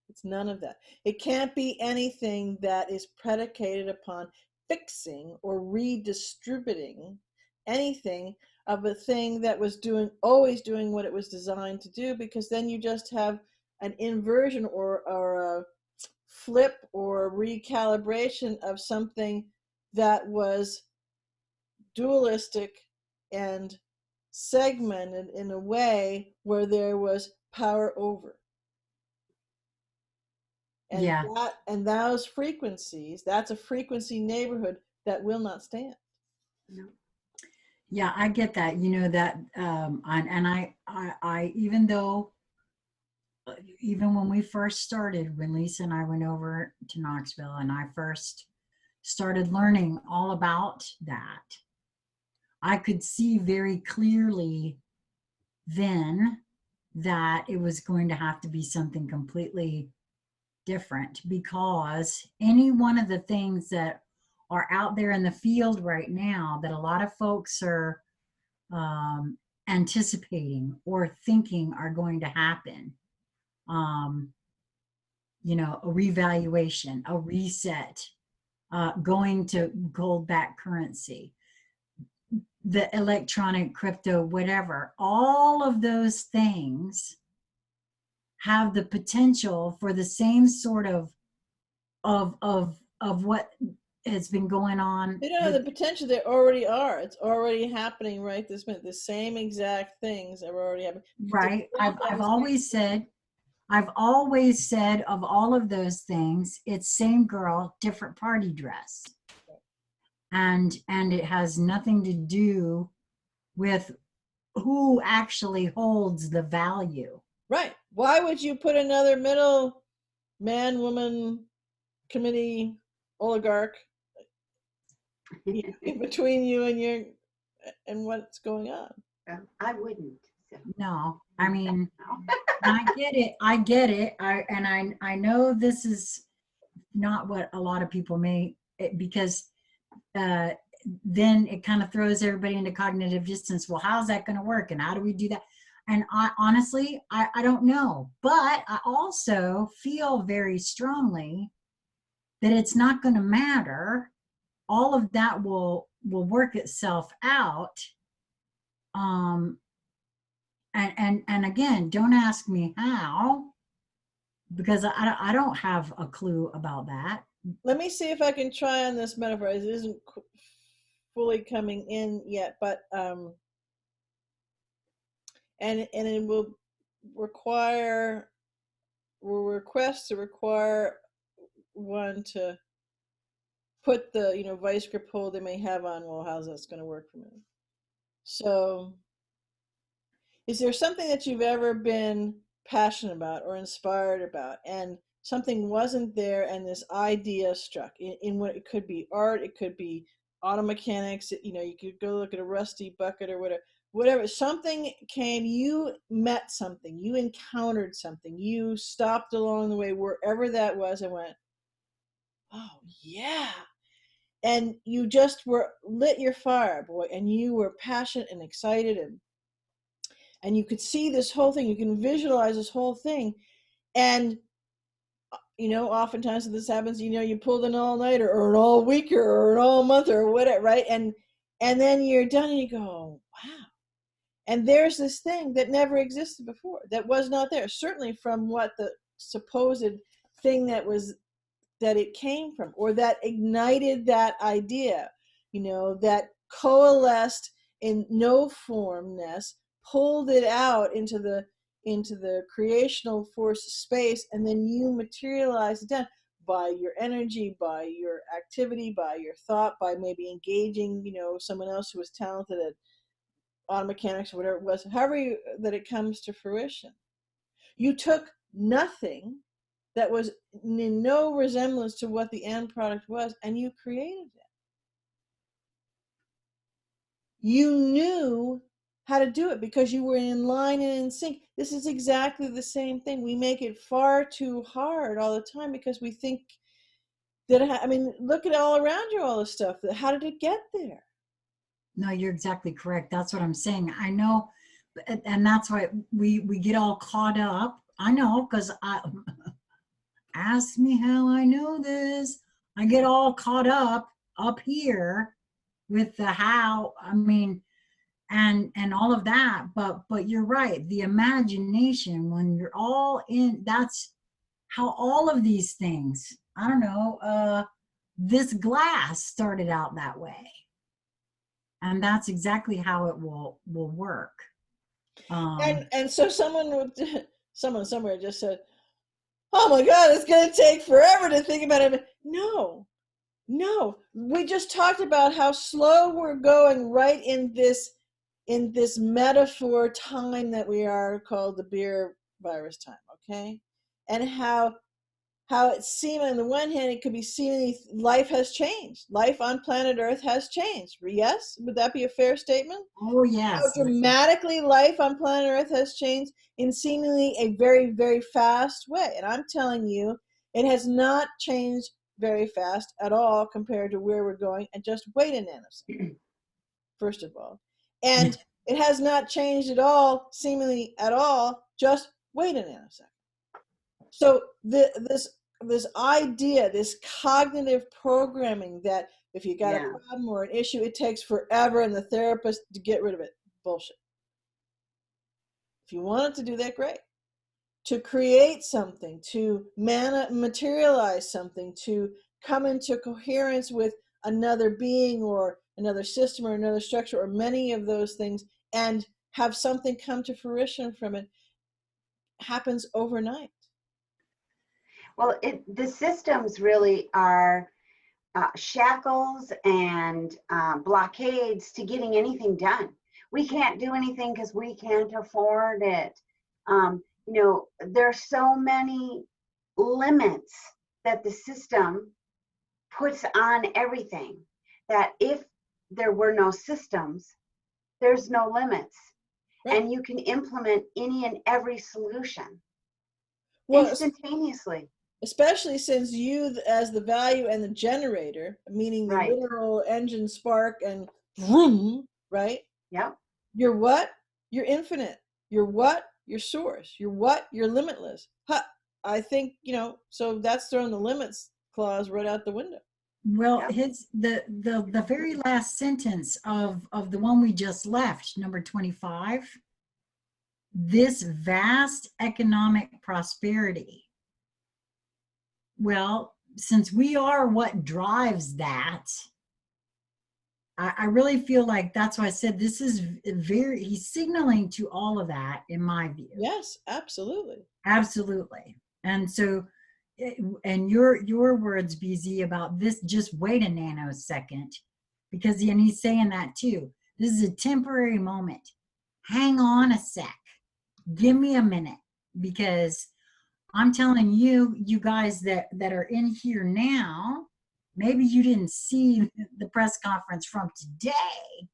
It's none of that. It can't be anything that is predicated upon fixing or redistributing anything of a thing that was always doing what it was designed to do, because then you just have an inversion or a flip or recalibration of something that was dualistic and segmented in a way where there was power over. And Yeah. and those frequencies, that's a frequency neighborhood that will not stand. No. Yeah, I get that. You know that, I even though, even when we first started, when Lisa and I went over to Knoxville and I first started learning all about that, I could see very clearly then that it was going to have to be something completely different, because any one of the things that are out there in the field right now that a lot of folks are anticipating or thinking are going to happen, um, a revaluation, a reset, going to gold backed currency, the electronic crypto, whatever, all of those things have the potential for the same sort of what has been going on. They don't have the potential, they already are. It's already happening right this minute. The same exact things are already happening. Right. I've always said of all of those things, it's same girl, different party dress. And it has nothing to do with who actually holds the value. Right. Why would you put another middle man, woman, committee, oligarch in between you and what's going on? I wouldn't. So. No, I mean, I get it. I know this is not what a lot of people because then it kind of throws everybody into cognitive dissonance. Well, how's that going to work? And how do we do that? And I honestly, I don't know. But I also feel very strongly that it's not going to matter. All of that will work itself out. And again, don't ask me how, because I don't have a clue about that. Let me see if I can try on this metaphor. It isn't fully coming in yet, but and it will request to require one to put the vice grip hold they may have on, well, how's that's going to work for me? So is there something that you've ever been passionate about or inspired about, and something wasn't there, and this idea struck in what it could be art, it could be auto mechanics, you know, you could go look at a rusty bucket or whatever, something came, you met something, you encountered something, you stopped along the way wherever that was and went, oh yeah, and you just were lit your fire, boy, and you were passionate and excited, and you could see this whole thing, you can visualize this whole thing, and you know, oftentimes this happens, you know, you pulled an all-nighter or an all-weeker or an all-month or whatever, right? And then you're done and you go, oh, wow. And there's this thing that never existed before, that was not there, certainly from what the supposed thing that it came from, or that ignited that idea, you know, that coalesced in no formness, pulled it out into the creational force space, and then you materialize it down by your energy, by your activity, by your thought, by maybe engaging, you know, someone else who was talented at auto mechanics or whatever it was, however that it comes to fruition. You took nothing that was in no resemblance to what the end product was, and you created it. You knew how to do it because you were in line and in sync. This is exactly the same thing. We make it far too hard all the time because we think that, I mean, look at all around you, all this stuff. How did it get there? No, you're exactly correct. That's what I'm saying. I know, and that's why we get all caught up. I know, because ask me how I know this. I get all caught up here with the how. I mean, and all of that. But you're right. The imagination, when you're all in, that's how all of these things. I don't know. This glass started out that way, and that's exactly how it will work. And so someone somewhere just said, oh my God, it's going to take forever to think about it. No, we just talked about how slow we're going right in this metaphor time that we are, called the beer virus time, okay? And how it seemed, on the one hand, it could be seen life has changed. Life on planet Earth has changed. Yes? Would that be a fair statement? Oh, yes. How dramatically life on planet Earth has changed in seemingly a very, very fast way. And I'm telling you, it has not changed very fast at all compared to where we're going. And just wait a nanosecond, first of all. And it has not changed at all, seemingly at all. Just wait a nanosecond. So this idea, this cognitive programming that if you got a problem or an issue, it takes forever and the therapist to get rid of it. Bullshit. If you wanted to do that, great. To create something, to materialize something, to come into coherence with another being or another system or another structure or many of those things, and have something come to fruition from it, happens overnight. Well, the systems really are shackles and blockades to getting anything done. We can't do anything because we can't afford it. You know, there's so many limits that the system puts on everything, that if there were no systems, there's no limits. Right. And you can implement any and every solution instantaneously. Especially since you, as the value and the generator, meaning the literal engine spark and vroom, right? Yep. You're what? You're infinite. You're what? You're source. You're what? You're limitless. I think, you know, so that's throwing the limits clause right out the window. Well, the very last sentence of the one we just left, number 25, this vast economic prosperity. Well, since we are what drives that, I really feel like that's why I said this is he's signaling to all of that, in my view. Yes, absolutely. Absolutely. And so, and your words, BZ, about this, just wait a nanosecond, because and he's saying that too. This is a temporary moment. Hang on a sec. Give me a minute. because I'm telling you, you guys that are in here now, maybe you didn't see the press conference from today,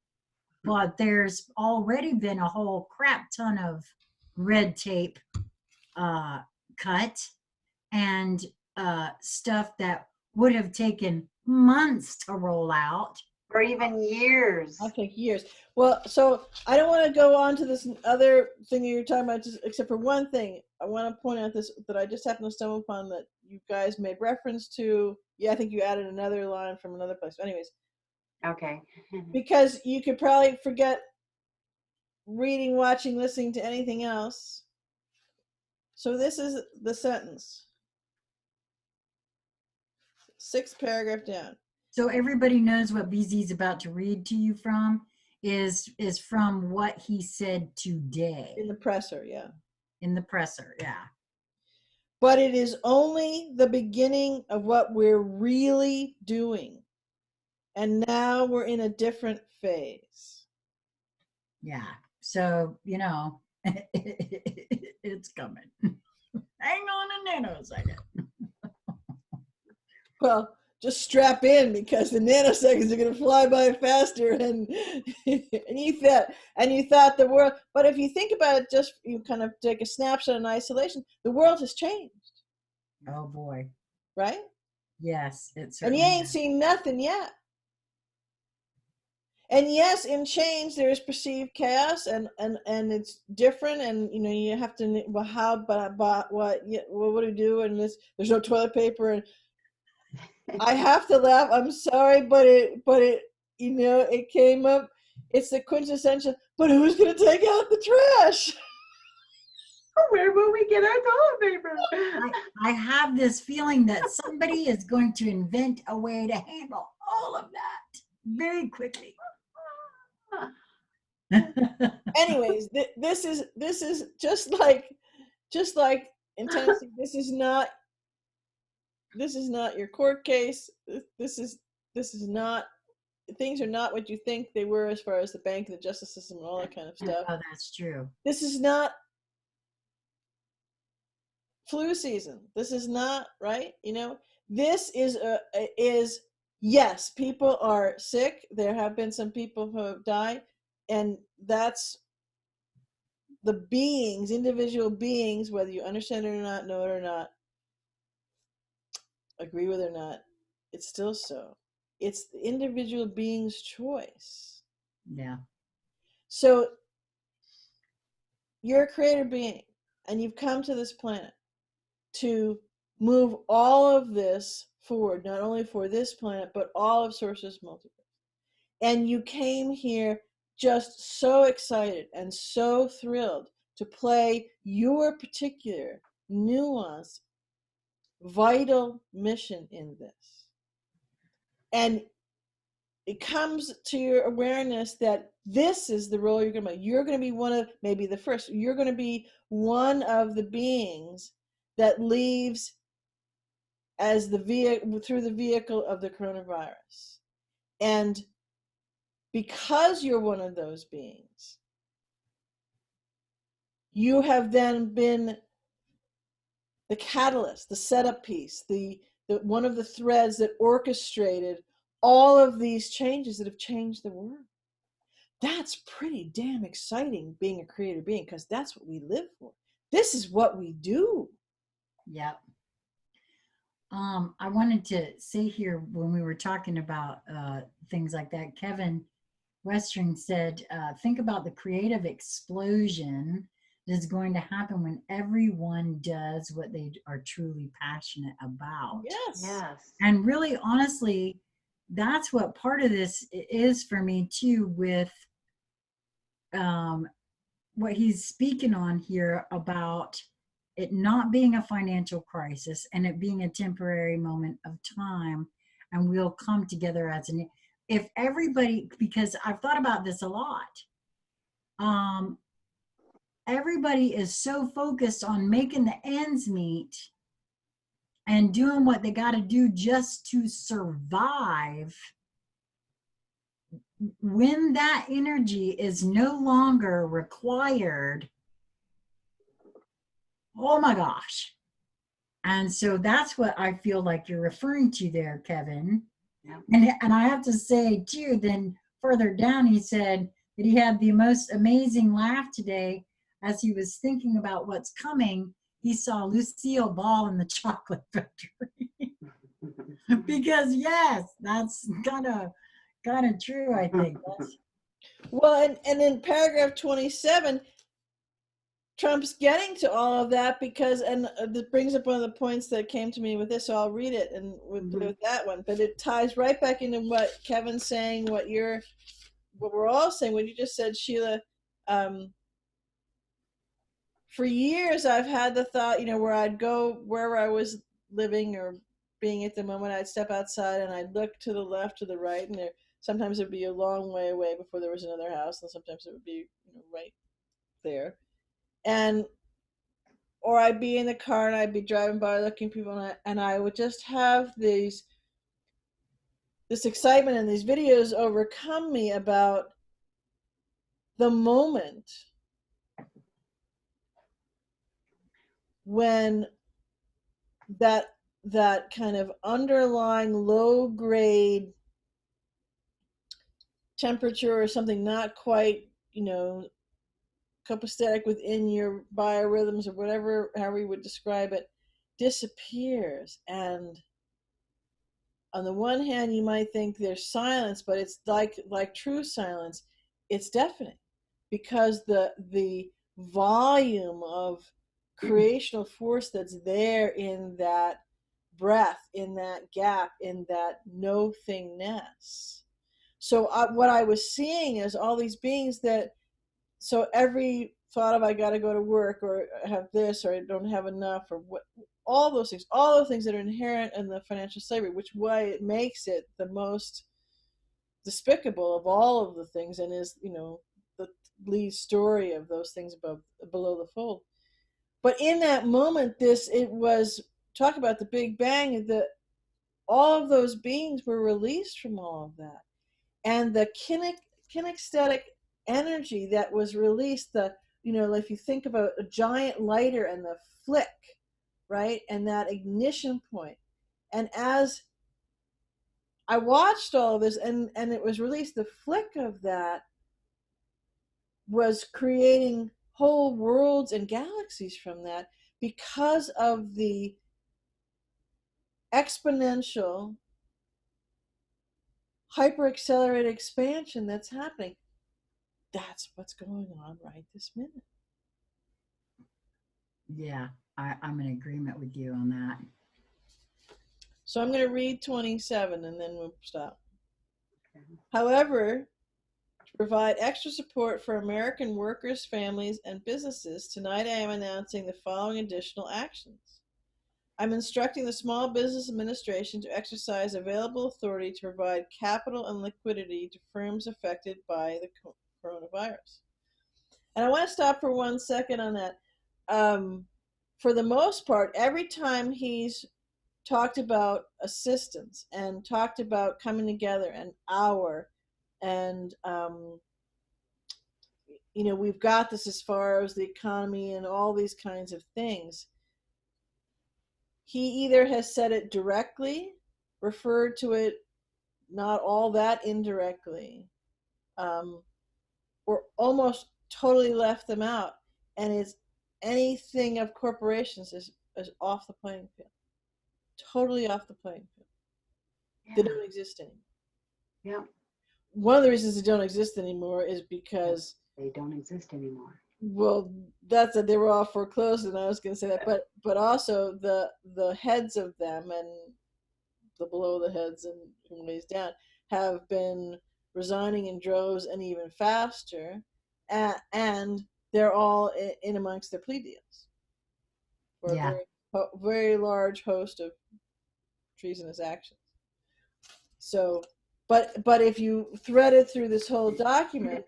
but there's already been a whole crap ton of red tape cut and stuff that would have taken months to roll out. Or even years. I think years. Well, so I don't want to go on to this other thing that you're talking about, just, except for one thing. I want to point out this that I just happened to stumble upon that you guys made reference to. Yeah, I think you added another line from another place. Anyways, Okay. because you could probably forget reading, watching, listening to anything else. So this is the sentence. 6th paragraph down. So everybody knows what BZ's about to read to you from is from what he said today In the presser, yeah. in the presser. Yeah. But it is only the beginning of what we're really doing. And now we're in a different phase. Yeah. So, you know, it's coming. Hang on a nanosecond. Well, just strap in, because the nanoseconds are going to fly by faster, and you thought the world. But if you think about it, just you kind of take a snapshot in isolation, the world has changed, Oh boy. right? Yes, it's. And you ain't seen nothing yet. And yes, in change there is perceived chaos, and it's different, and you know you have to, well, how, but what do we do? And there's no toilet paper, and I have to laugh. I'm sorry, but it you know, it came up. It's the quintessential. But who's gonna take out the trash? Where will we get our toilet paper? I have this feeling that somebody is going to invent a way to handle all of that very quickly. Anyways, this is just like in Tennessee. This is not your court case. This is not. Things are not what you think they were as far as the bank and the justice system and all that kind of stuff. Oh, that's true. This is not flu season. This is not, right. You know, this is yes, people are sick. There have been some people who have died, and that's the beings, individual beings, whether you understand it or not, know it or not, agree with it or not, it's still so. It's the individual being's choice. Yeah. So you're a creator being, and you've come to this planet to move all of this forward, not only for this planet, but all of Source's multiverse. And you came here just so excited and so thrilled to play your particular nuanced, vital mission in this. And it comes to your awareness that this is the role you're going to play. You're going to be one of, maybe the first, you're going to be one of the beings that leaves as the vehicle, through the vehicle of the coronavirus. And because you're one of those beings, you have then been the catalyst, the setup piece, the one of the threads that orchestrated all of these changes that have changed the world. That's pretty damn exciting, being a creator being, because that's what we live for. This is what we do. Yep. I wanted to say here when we were talking about things like that, Kevin Western said, think about the creative explosion that is going to happen when everyone does what they are truly passionate about. Yes. Yes. And really, honestly, that's what part of this is for me too, with what he's speaking on here about it not being a financial crisis and it being a temporary moment of time, and we'll come together as an, if everybody, because I've thought about this a lot, everybody is so focused on making the ends meet and doing what they got to do just to survive. When that energy is no longer required, oh my gosh. And so that's what I feel like you're referring to there, Kevin. Yeah. And I have to say too, then further down, he said that he had the most amazing laugh today as he was thinking about what's coming. He saw Lucille Ball in the chocolate factory. Because yes, that's kind of true, I think. That's, Well, and in paragraph 27, Trump's getting to all of that because, and this brings up one of the points that came to me with this, so I'll read it and with that one. But it ties right back into what Kevin's saying, what we're all saying, what you just said, Sheila. For years, I've had the thought, where I'd go wherever I was living or being at the moment, I'd step outside and I'd look to the left or the right, and sometimes it'd be a long way away before there was another house, and sometimes it would be right there. Or I'd be in the car and I'd be driving by looking at people, and I would just have this excitement and these videos overcome me about the moment when that kind of underlying low grade temperature or something not quite, copacetic within your biorhythms or whatever, however you would describe it, disappears. And on the one hand, you might think there's silence, but it's like true silence. It's deafening because the volume of creational force that's there in that breath, in that gap, in that no thingness. So what I was seeing is all these beings so every thought of I got to go to work or I have this or I don't have enough or what, all those things that are inherent in the financial slavery, which why it makes it the most despicable of all of the things and is, the lead story of those things below the fold. But in that moment, it was talk about the Big Bang, all of those beings were released from all of that. And the kinesthetic energy that was released, if you think about a giant lighter and the flick, right? And that ignition point. And as I watched all of this and it was released, the flick of that was creating whole worlds and galaxies from that because of the exponential hyper accelerated expansion that's happening. That's what's going on right this minute. yeah, I'm in agreement with you on that. So I'm going to read 27 and then we'll stop. Okay. However, to provide extra support for American workers, families, and businesses, tonight I am announcing the following additional actions. I'm instructing the Small Business Administration to exercise available authority to provide capital and liquidity to firms affected by the coronavirus. And I want to stop for 1 second on that. For the most part, every time he's talked about assistance and talked about coming together an hour and we've got this as far as the economy and all these kinds of things, he either has said it directly, referred to it not all that indirectly, or almost totally left them out, and it's anything of corporations is off the playing field. Totally off the playing field. Yeah. They don't exist anymore. Yeah. One of the reasons they don't exist anymore is because they don't exist anymore. Well, that's that they were all foreclosed, and I was going to say that, but also the heads of them and the below the heads and who lays down have been resigning in droves and even faster, and they're all in amongst their plea deals for a very large host of treasonous actions. So, but if you thread it through this whole document,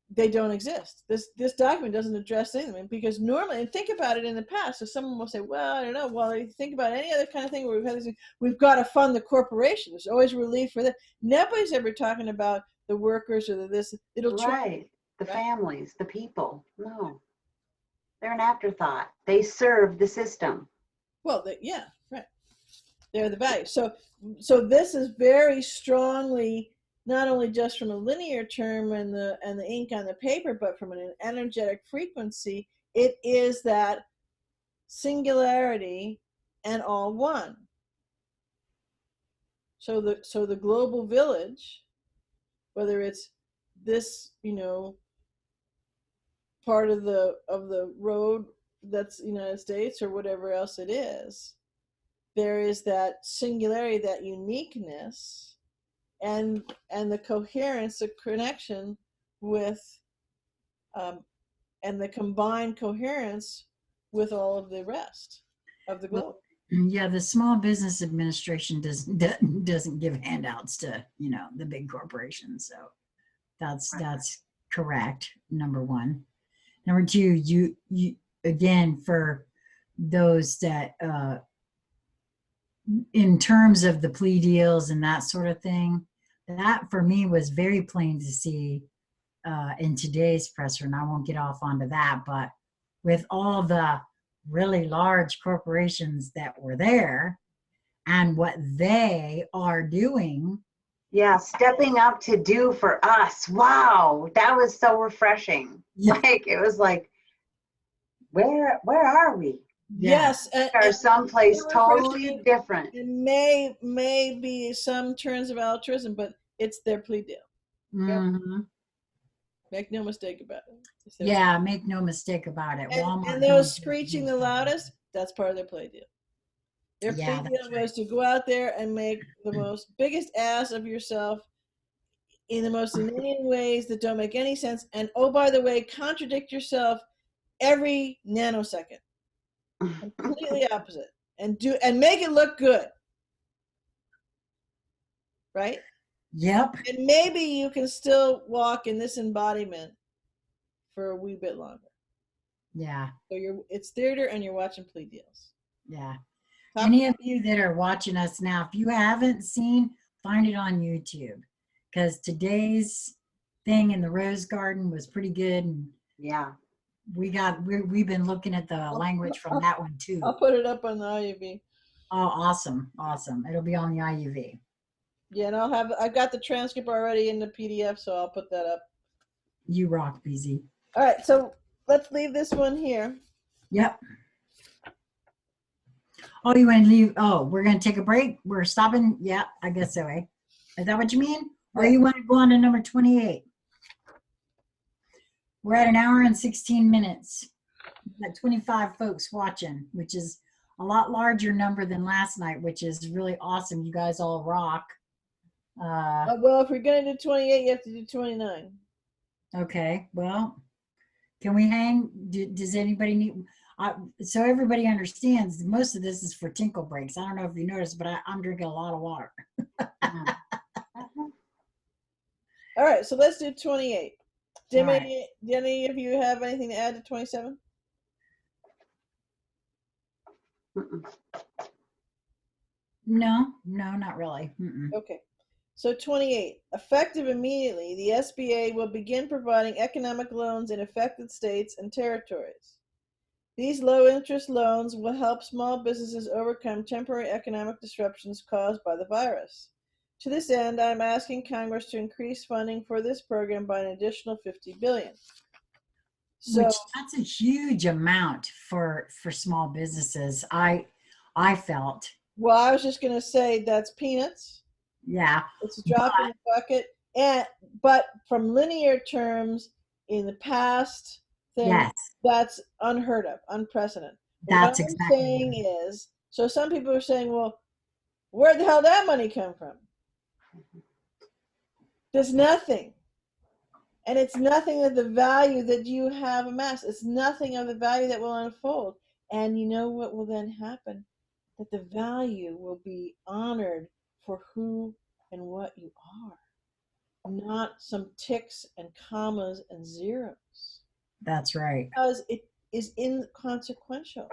they don't exist. This document doesn't address anything because normally, and think about it in the past, so someone will say, well, I don't know, well, you think about any other kind of thing where we've had this, we've got to fund the corporation. There's always relief for that. Nobody's ever talking about the workers or the this. It'll right. The families, the people. No. They're an afterthought. They serve the system. Well, yeah, right. They're the value. So this is very strongly, not only just from a linear term and the ink on the paper, but from an energetic frequency, it is that singularity and all one. So the global village, whether it's this, part of the road that's the United States or whatever else it is, there is that singularity, that uniqueness, and the coherence, the connection with, and the combined coherence with all of the rest of the globe. Yeah, the Small Business Administration doesn't give handouts to the big corporations. So that's correct. Number one. Number two, you again, for those that in terms of the plea deals and that sort of thing, that for me was very plain to see in today's presser, and I won't get off onto that, but with all the really large corporations that were there and what they are doing. Yeah, stepping up to do for us. Wow, that was so refreshing. Yeah. Like, it was like, where are we? Yes, We are someplace totally different. It may be some terms of altruism, but it's their plea deal. Mm-hmm. Make no mistake about it. Yeah, make no mistake about it. And those screeching the loudest, that's part of their play deal. Their play deal was to go out there and make the most biggest ass of yourself in the most inane ways that don't make any sense. And oh, by the way, contradict yourself every nanosecond. Completely opposite. And make it look good. Right? Yep. And maybe you can still walk in this embodiment for a wee bit longer. Yeah. So it's theater and you're watching plea deals. Yeah. Any of you that are watching us now, if you haven't seen, find it on YouTube, because today's thing in the Rose Garden was pretty good. And yeah, we've been looking at the language from that one too. I'll put it up on the IUV. Oh, awesome. It'll be on the IUV. Yeah, and I've got the transcript already in the PDF, so I'll put that up. You rock, BZ. All right, so let's leave this one here. Yep. Oh, you want to leave? Oh, we're going to take a break? We're stopping? Yeah, I guess so, eh? Is that what you mean? Or you want to go on to number 28? We're at 1 hour and 16 minutes. We've got 25 folks watching, which is a lot larger number than last night, which is really awesome. You guys all rock. Well, if we're going to do 28, you have to do 29. Okay, well, can we hang? Does anybody need... so everybody understands, most of this is for tinkle breaks. I don't know if you noticed, but I'm drinking a lot of water. All right, so let's do 28. Do any of you have anything to add to 27? No, not really. Okay. So 28, effective immediately, the SBA will begin providing economic loans in affected states and territories. These low-interest loans will help small businesses overcome temporary economic disruptions caused by the virus. To this end, I'm asking Congress to increase funding for this program by an additional $50 billion. So that's a huge amount for small businesses. I felt. Well, I was just going to say that's peanuts. Yeah. It's a drop in the bucket. But from linear terms, in the past, that's unheard of, unprecedented. That's what exactly I'm saying is, so some people are saying, well, where the hell did that money come from? There's nothing. And it's nothing of the value that you have amassed. It's nothing of the value that will unfold. And you know what will then happen? That the value will be honored for who and what you are, not some ticks and commas and zeros. That's right. Because it is inconsequential.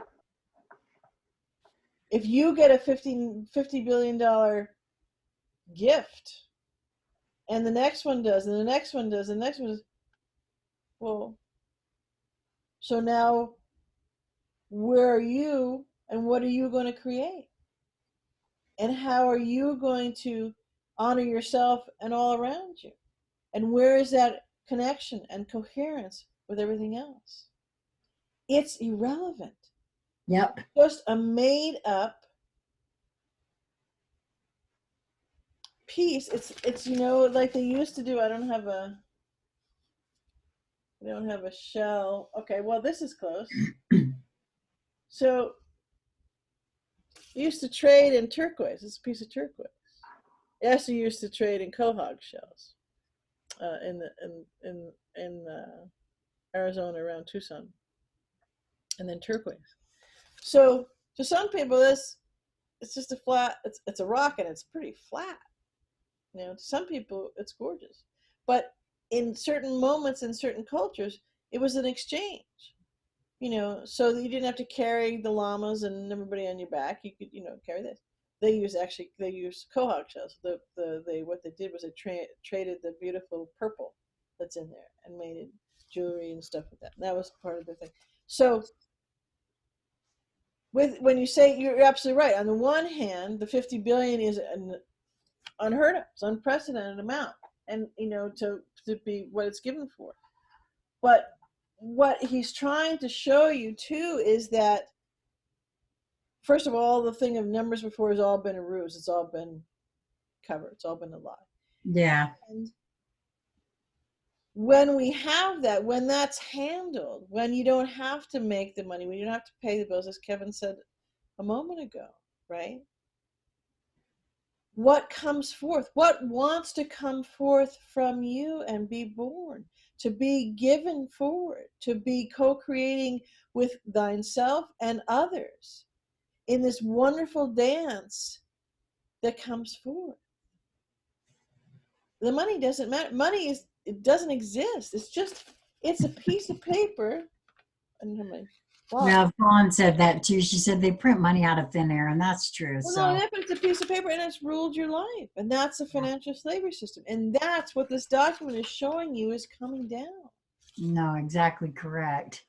If you get a $50 billion gift, and the next one does, and the next one does, and the next one does, well, so now where are you and what are you going to create? And how are you going to honor yourself and all around you? And where is that connection and coherence with everything else? It's irrelevant. Yep. Just a made up piece. It's like they used to do. I don't have a shell. Okay, well this is close. So you used to trade in turquoise. It's a piece of turquoise. Yes, you used to trade in quahog shells in Arizona around Tucson, and then turquoise. So to some people, it's just a flat. It's a rock and it's pretty flat. To some people, it's gorgeous, but in certain moments in certain cultures, it was an exchange. So that you didn't have to carry the llamas and everybody on your back. You could, carry this. They use quahog shells. What they did was they traded the beautiful purple that's in there and made it jewelry and stuff with that. And that was part of the thing. So when you say, you're absolutely right. On the one hand, the 50 billion is an unheard of, it's unprecedented amount, and to be what it's given for. But what he's trying to show you too is that, first of all, the thing of numbers before has all been a ruse. It's all been cover. It's all been a lie. Yeah. And when we have that, when that's handled, when you don't have to make the money, when you don't have to pay the bills, as Kevin said a moment ago, right? What comes forth? What wants to come forth from you and be born? To be given forward, to be co-creating with thyself and others in this wonderful dance that comes forward. The money doesn't matter. It doesn't exist. It's a piece of paper. Now, Fawn said that too. She said they print money out of thin air, and that's true. Well, no, it's a piece of paper, and it's ruled your life, and that's the financial slavery system, and that's what this document is showing you is coming down. No, exactly correct.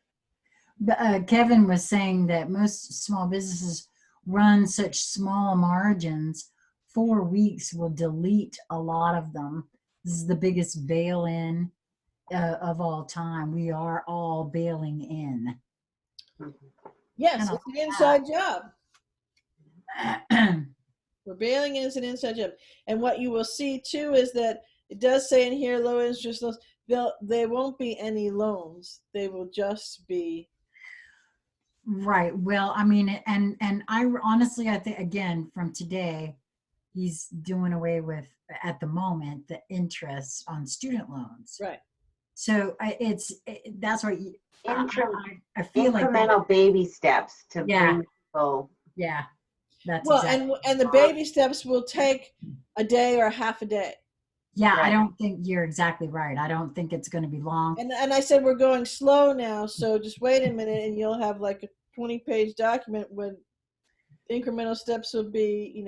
Kevin was saying that most small businesses run such small margins. 4 weeks will delete a lot of them. This is the biggest bail-in of all time. We are all bailing in. Yes, it's an inside job. We're bailing in as an inside job. And what you will see too is that it does say in here low interest loans. There won't be any loans. They will just be. Right. Well, I mean, and I honestly, I think, again, from today, he's doing away with, at the moment, the interest on student loans. Right. So that's what I feel like incremental baby steps to bring people. Yeah. That's well, exactly. and the baby steps will take a day or half a day. Yeah, right. I don't think you're exactly right. I don't think it's going to be long. And I said we're going slow now, so just wait a minute, and you'll have like a 20-page document with incremental steps will be,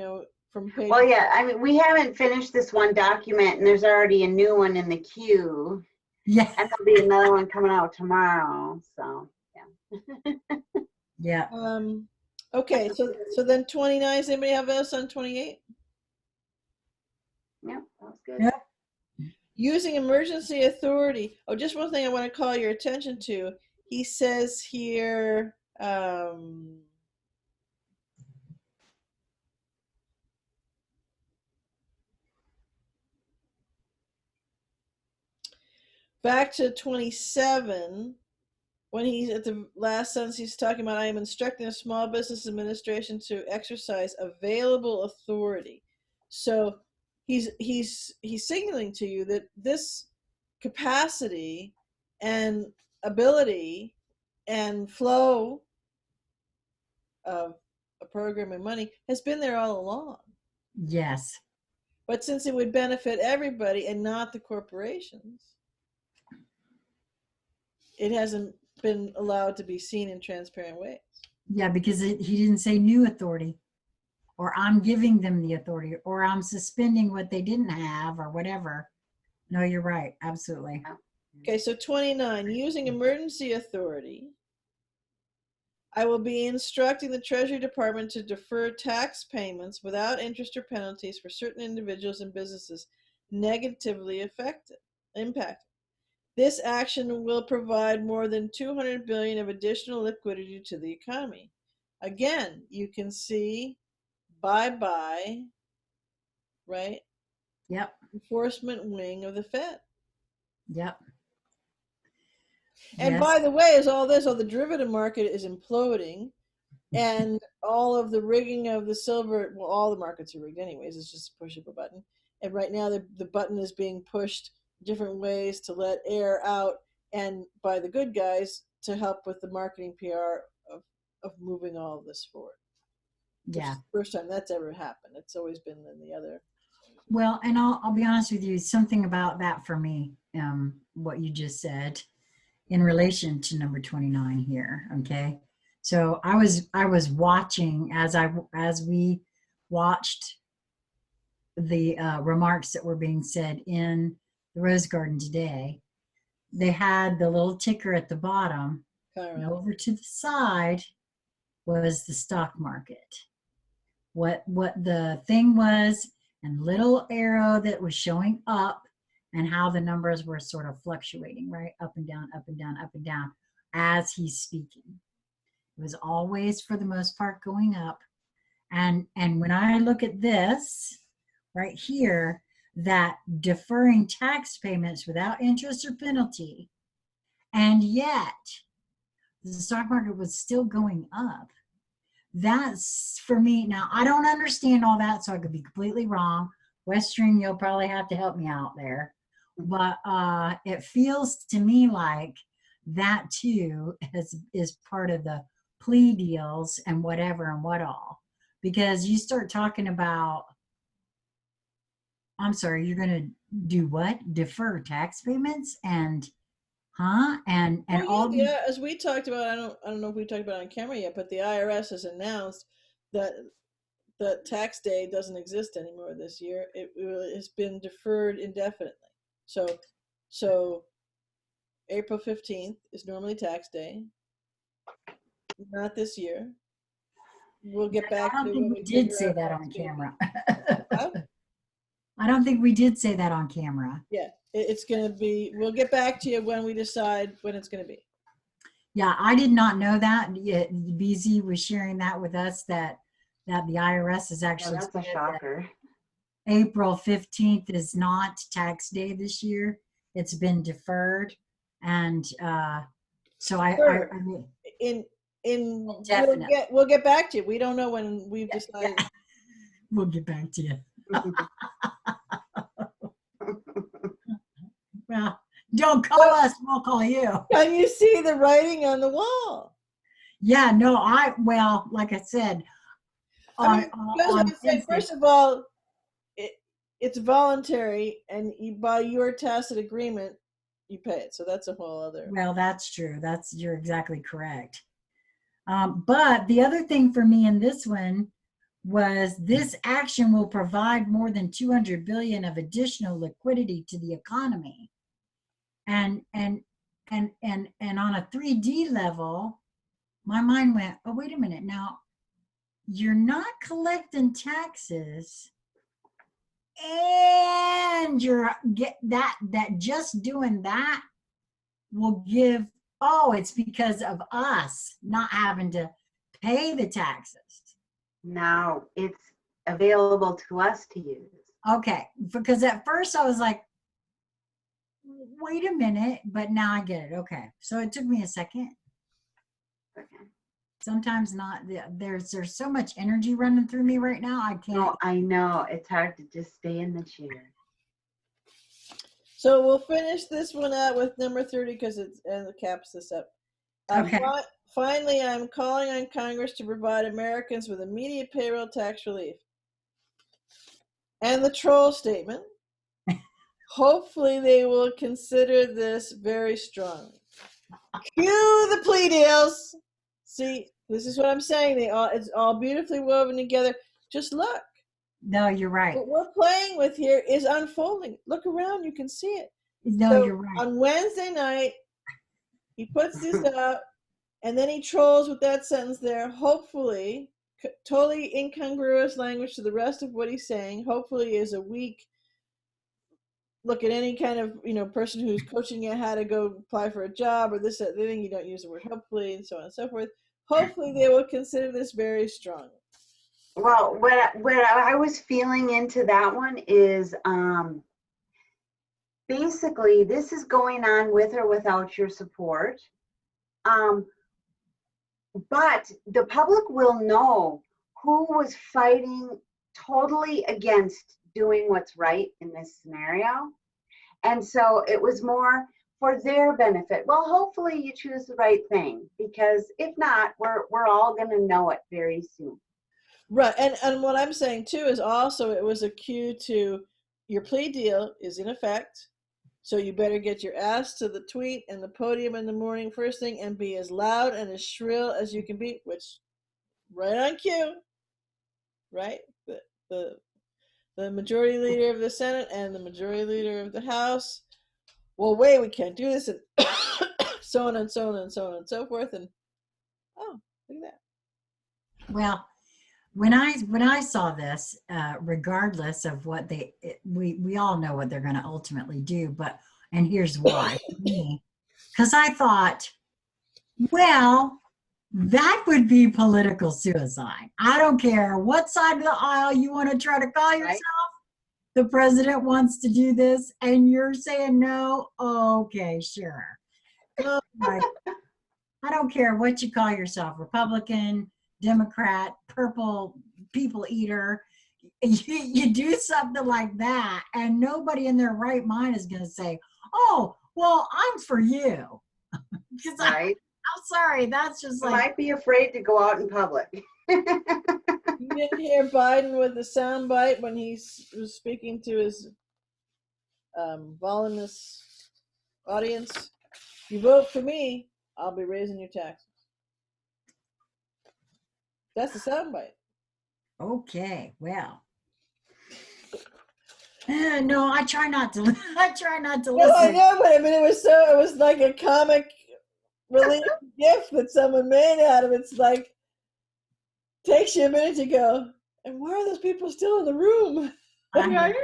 from page. Well, yeah, I mean, we haven't finished this one document, and there's already a new one in the queue. Yeah. And there'll be another one coming out tomorrow. So yeah. Yeah. Okay, so then 29. Does anybody have else on 28? Yeah, that was good. Yep. Using emergency authority. Oh, just one thing I want to call your attention to. He says here, back to 27, when he's at the last sentence, he's talking about, I am instructing a small business administration to exercise available authority. So he's signaling to you that this capacity and ability and flow of a program and money has been there all along. Yes. But since it would benefit everybody and not the corporations, it hasn't been allowed to be seen in transparent ways. Yeah, because he didn't say new authority, or I'm giving them the authority, or I'm suspending what they didn't have, or whatever. No, you're right. Absolutely. Okay, so 29, using emergency authority, I will be instructing the Treasury Department to defer tax payments without interest or penalties for certain individuals and businesses negatively impacted. This action will provide more than $200 billion of additional liquidity to the economy. Again, you can see bye-bye, right? Yep. Enforcement wing of the Fed. Yep. And Yes. by the way, as all the derivative market is imploding, and all of the rigging of the silver, well, all the markets are rigged anyways, it's just push of a button. And right now the button is being pushed different ways to let air out, and by the good guys to help with the marketing PR of moving all of this forward. Yeah. Which is the first time that's ever happened. It's always been in the other. Well, and I'll be honest with you, something about that for me, what you just said in relation to number 29 here. Okay. So I was watching as we watched the remarks that were being said in the Rose Garden today. They had the little ticker at the bottom, and over to the side was the stock market. What the thing was, and little arrow that was showing up, and how the numbers were sort of fluctuating, right? Up and down, up and down, up and down as he's speaking. It was always, for the most part, going up. And when I look at this right here, that deferring tax payments without interest or penalty, and yet the stock market was still going up. That's for me. Now, I don't understand all that, so I could be completely wrong. Western, you'll probably have to help me out there. But it feels to me like that too is part of the plea deals and whatever and what all. Because you start talking about, I'm sorry, you're going to do what? Defer tax payments and and well, all these. Yeah, as we talked about, I don't know if we talked about it on camera yet, but the IRS has announced that the tax day doesn't exist anymore this year. It has been deferred indefinitely. So April 15th is normally tax day. Not this year. We'll get back to I don't think we did say that on camera. I don't think we did say that on camera. Yeah, it's going to be, we'll get back to you when we decide when it's going to be. Yeah, I did not know that. BZ was sharing that with us, that the IRS is actually. Yeah, that's a shocker. April 15th is not tax day this year. It's been deferred. And so we'll get back to you. We don't know when we've decided. Yeah. We'll get back to you. Well, don't call us, we'll call you. Can you see the writing on the wall? Yeah, no, like I said, first of all, it's voluntary, and by your tacit agreement, you pay it. So that's a whole other. Well, that's true. You're exactly correct. But the other thing for me in this one was this action will provide more than 200 billion of additional liquidity to the economy. And on a 3D level, my mind went, oh, wait a minute. Now, you're not collecting taxes, and that just doing that will give, it's because of us not having to pay the taxes. Now it's available to us to use. Okay, because at first I was like, wait a minute, but now I get it. Okay, so it took me a second. Okay. Sometimes not. There's so much energy running through me right now. I can't. No, I know. It's hard to just stay in the chair. So we'll finish this one out with number 30 because it caps this up. Okay. Finally, I'm calling on Congress to provide Americans with immediate payroll tax relief. And the troll statement. Hopefully they will consider this very strongly. Cue the plea deals. See, this is what I'm saying. It's all beautifully woven together. Just look. No, you're right. What we're playing with here is unfolding. Look around, you can see it. No, you're right. On Wednesday night, he puts this out. And then he trolls with that sentence there, hopefully, totally incongruous language to the rest of what he's saying. Hopefully is a weak look at any kind of, person who's coaching you how to go apply for a job or this, that, the thing. You don't use the word hopefully and so on and so forth. Hopefully they will consider this very strong. Well, what I was feeling into that one is basically this is going on with or without your support. But the public will know who was fighting totally against doing what's right in this scenario. And so it was more for their benefit. Well, hopefully you choose the right thing, because if not, we're all going to know it very soon. Right. And what I'm saying too is also it was a cue to your plea deal is in effect. So you better get your ass to the tweet and the podium in the morning first thing and be as loud and as shrill as you can be, which right on cue, right? The majority leader of the Senate and the majority leader of the House, well, wait, we can't do this, and so on and so on and so on and so forth. And oh, look at that. Well, when I saw this, regardless of what we all know what they're going to ultimately do, and here's why. Because I thought, well, that would be political suicide. I don't care what side of the aisle you want to try to call yourself. Right. The president wants to do this and you're saying no. Okay, sure. Oh, I don't care what you call yourself, Republican, Democrat, purple people eater. You do something like that and nobody in their right mind is going to say, oh, well, I'm for you. Because right. I'm sorry, that's just you like. Might be afraid to go out in public. You didn't hear Biden with the soundbite when he was speaking to his voluminous audience. You vote for me, I'll be raising your taxes. That's the soundbite. Okay, well. No, I try not to. I try not to listen. No, I know, but I mean, it was like a comic relief gift that someone made out of it. It's like takes you a minute to go, and why are those people still in the room? Right?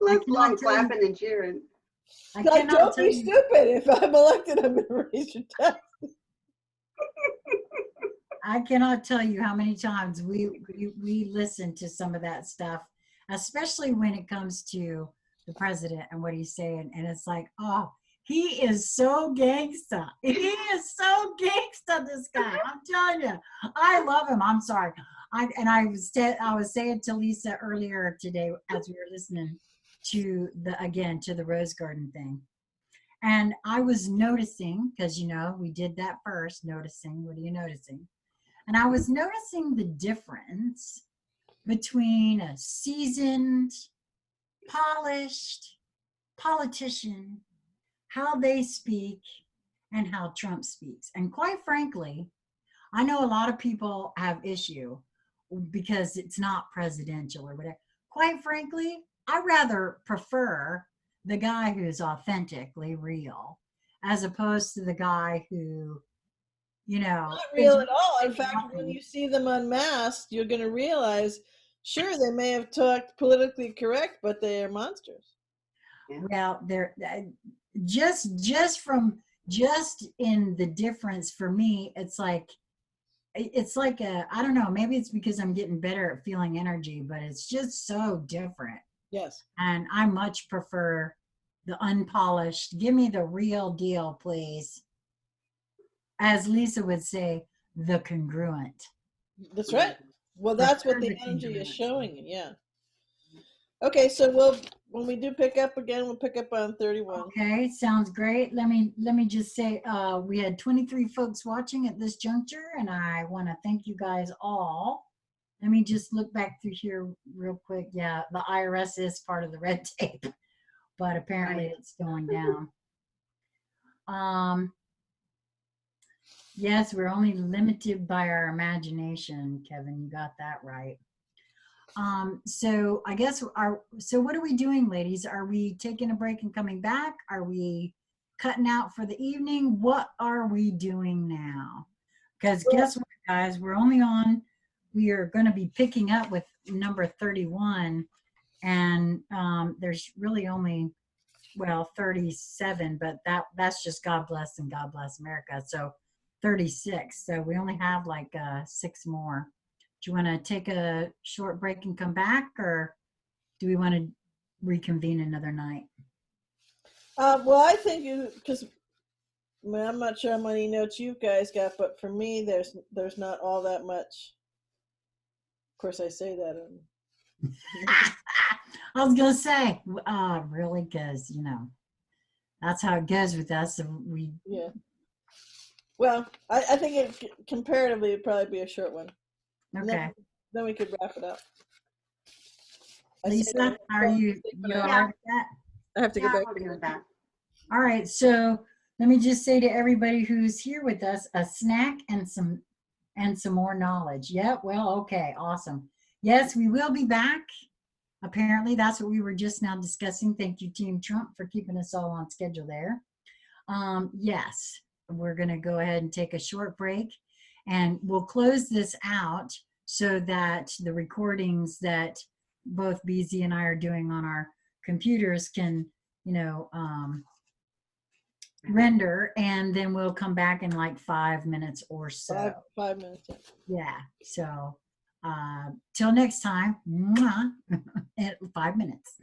Let's long clapping and cheering. Like, don't be stupid. If I'm elected, I'm going to raise your taxes. I cannot tell you how many times we listen to some of that stuff, especially when it comes to the president and what he's saying. And it's like, oh, he is so gangsta. He is so gangsta, this guy. I'm telling you, I love him. I'm sorry. I was saying to Lisa earlier today as we were listening to the Rose Garden thing. And I was noticing, because, we did that first, noticing. What are you noticing? And I was noticing the difference between a seasoned, polished politician, how they speak, and how Trump speaks. And quite frankly, I know a lot of people have issue because it's not presidential or whatever. Quite frankly, I rather prefer the guy who's authentically real as opposed to the guy who, not real at all. In fact, when you see them unmasked, you're going to realize, sure, they may have talked politically correct, but they are monsters. Well, they're just in the difference for me, it's like I don't know, maybe it's because I'm getting better at feeling energy, but it's just so different. Yes. And I much prefer the unpolished. Give me the real deal, please. As Lisa would say, the congruent. That's right. Well, that's what the energy is showing. Yeah. Okay, so when we do pick up again, we'll pick up on 31. Okay, sounds great. Let me just say we had 23 folks watching at this juncture, and I want to thank you guys all. Let me just look back through here real quick. Yeah, the IRS is part of the red tape, but apparently it's going down. Yes, we're only limited by our imagination, Kevin. You got that right. So I guess so what are we doing, ladies? Are we taking a break and coming back? Are we cutting out for the evening. What are we doing now? Because guess what, guys? We are going to be picking up with number 31. And there's really only, well, 37, but that's just God bless and God bless America. So 36. So we only have like 6 more. Do you want to take a short break and come back, or do we want to reconvene another night? Well, I think because I'm not sure how many notes you guys got, but for me, there's not all that much. Of course, I say that. I was gonna say, really, because that's how it goes with us. Yeah. Well, I think it comparatively it'd probably be a short one. Okay. Then we could wrap it up. Lisa, are you all right with that? I have to go back. I'll do that. All right. So let me just say to everybody who's here with us, a snack and some more knowledge. Yeah. Well, okay. Awesome. Yes, we will be back. Apparently, that's what we were just now discussing. Thank you, Team Trump, for keeping us all on schedule there. Yes, we're going to go ahead and take a short break, and we'll close this out so that the recordings that both BZ and I are doing on our computers can, render, and then we'll come back in like 5 minutes or so. 5 minutes. Yeah. So till next time, mwah, at 5 minutes.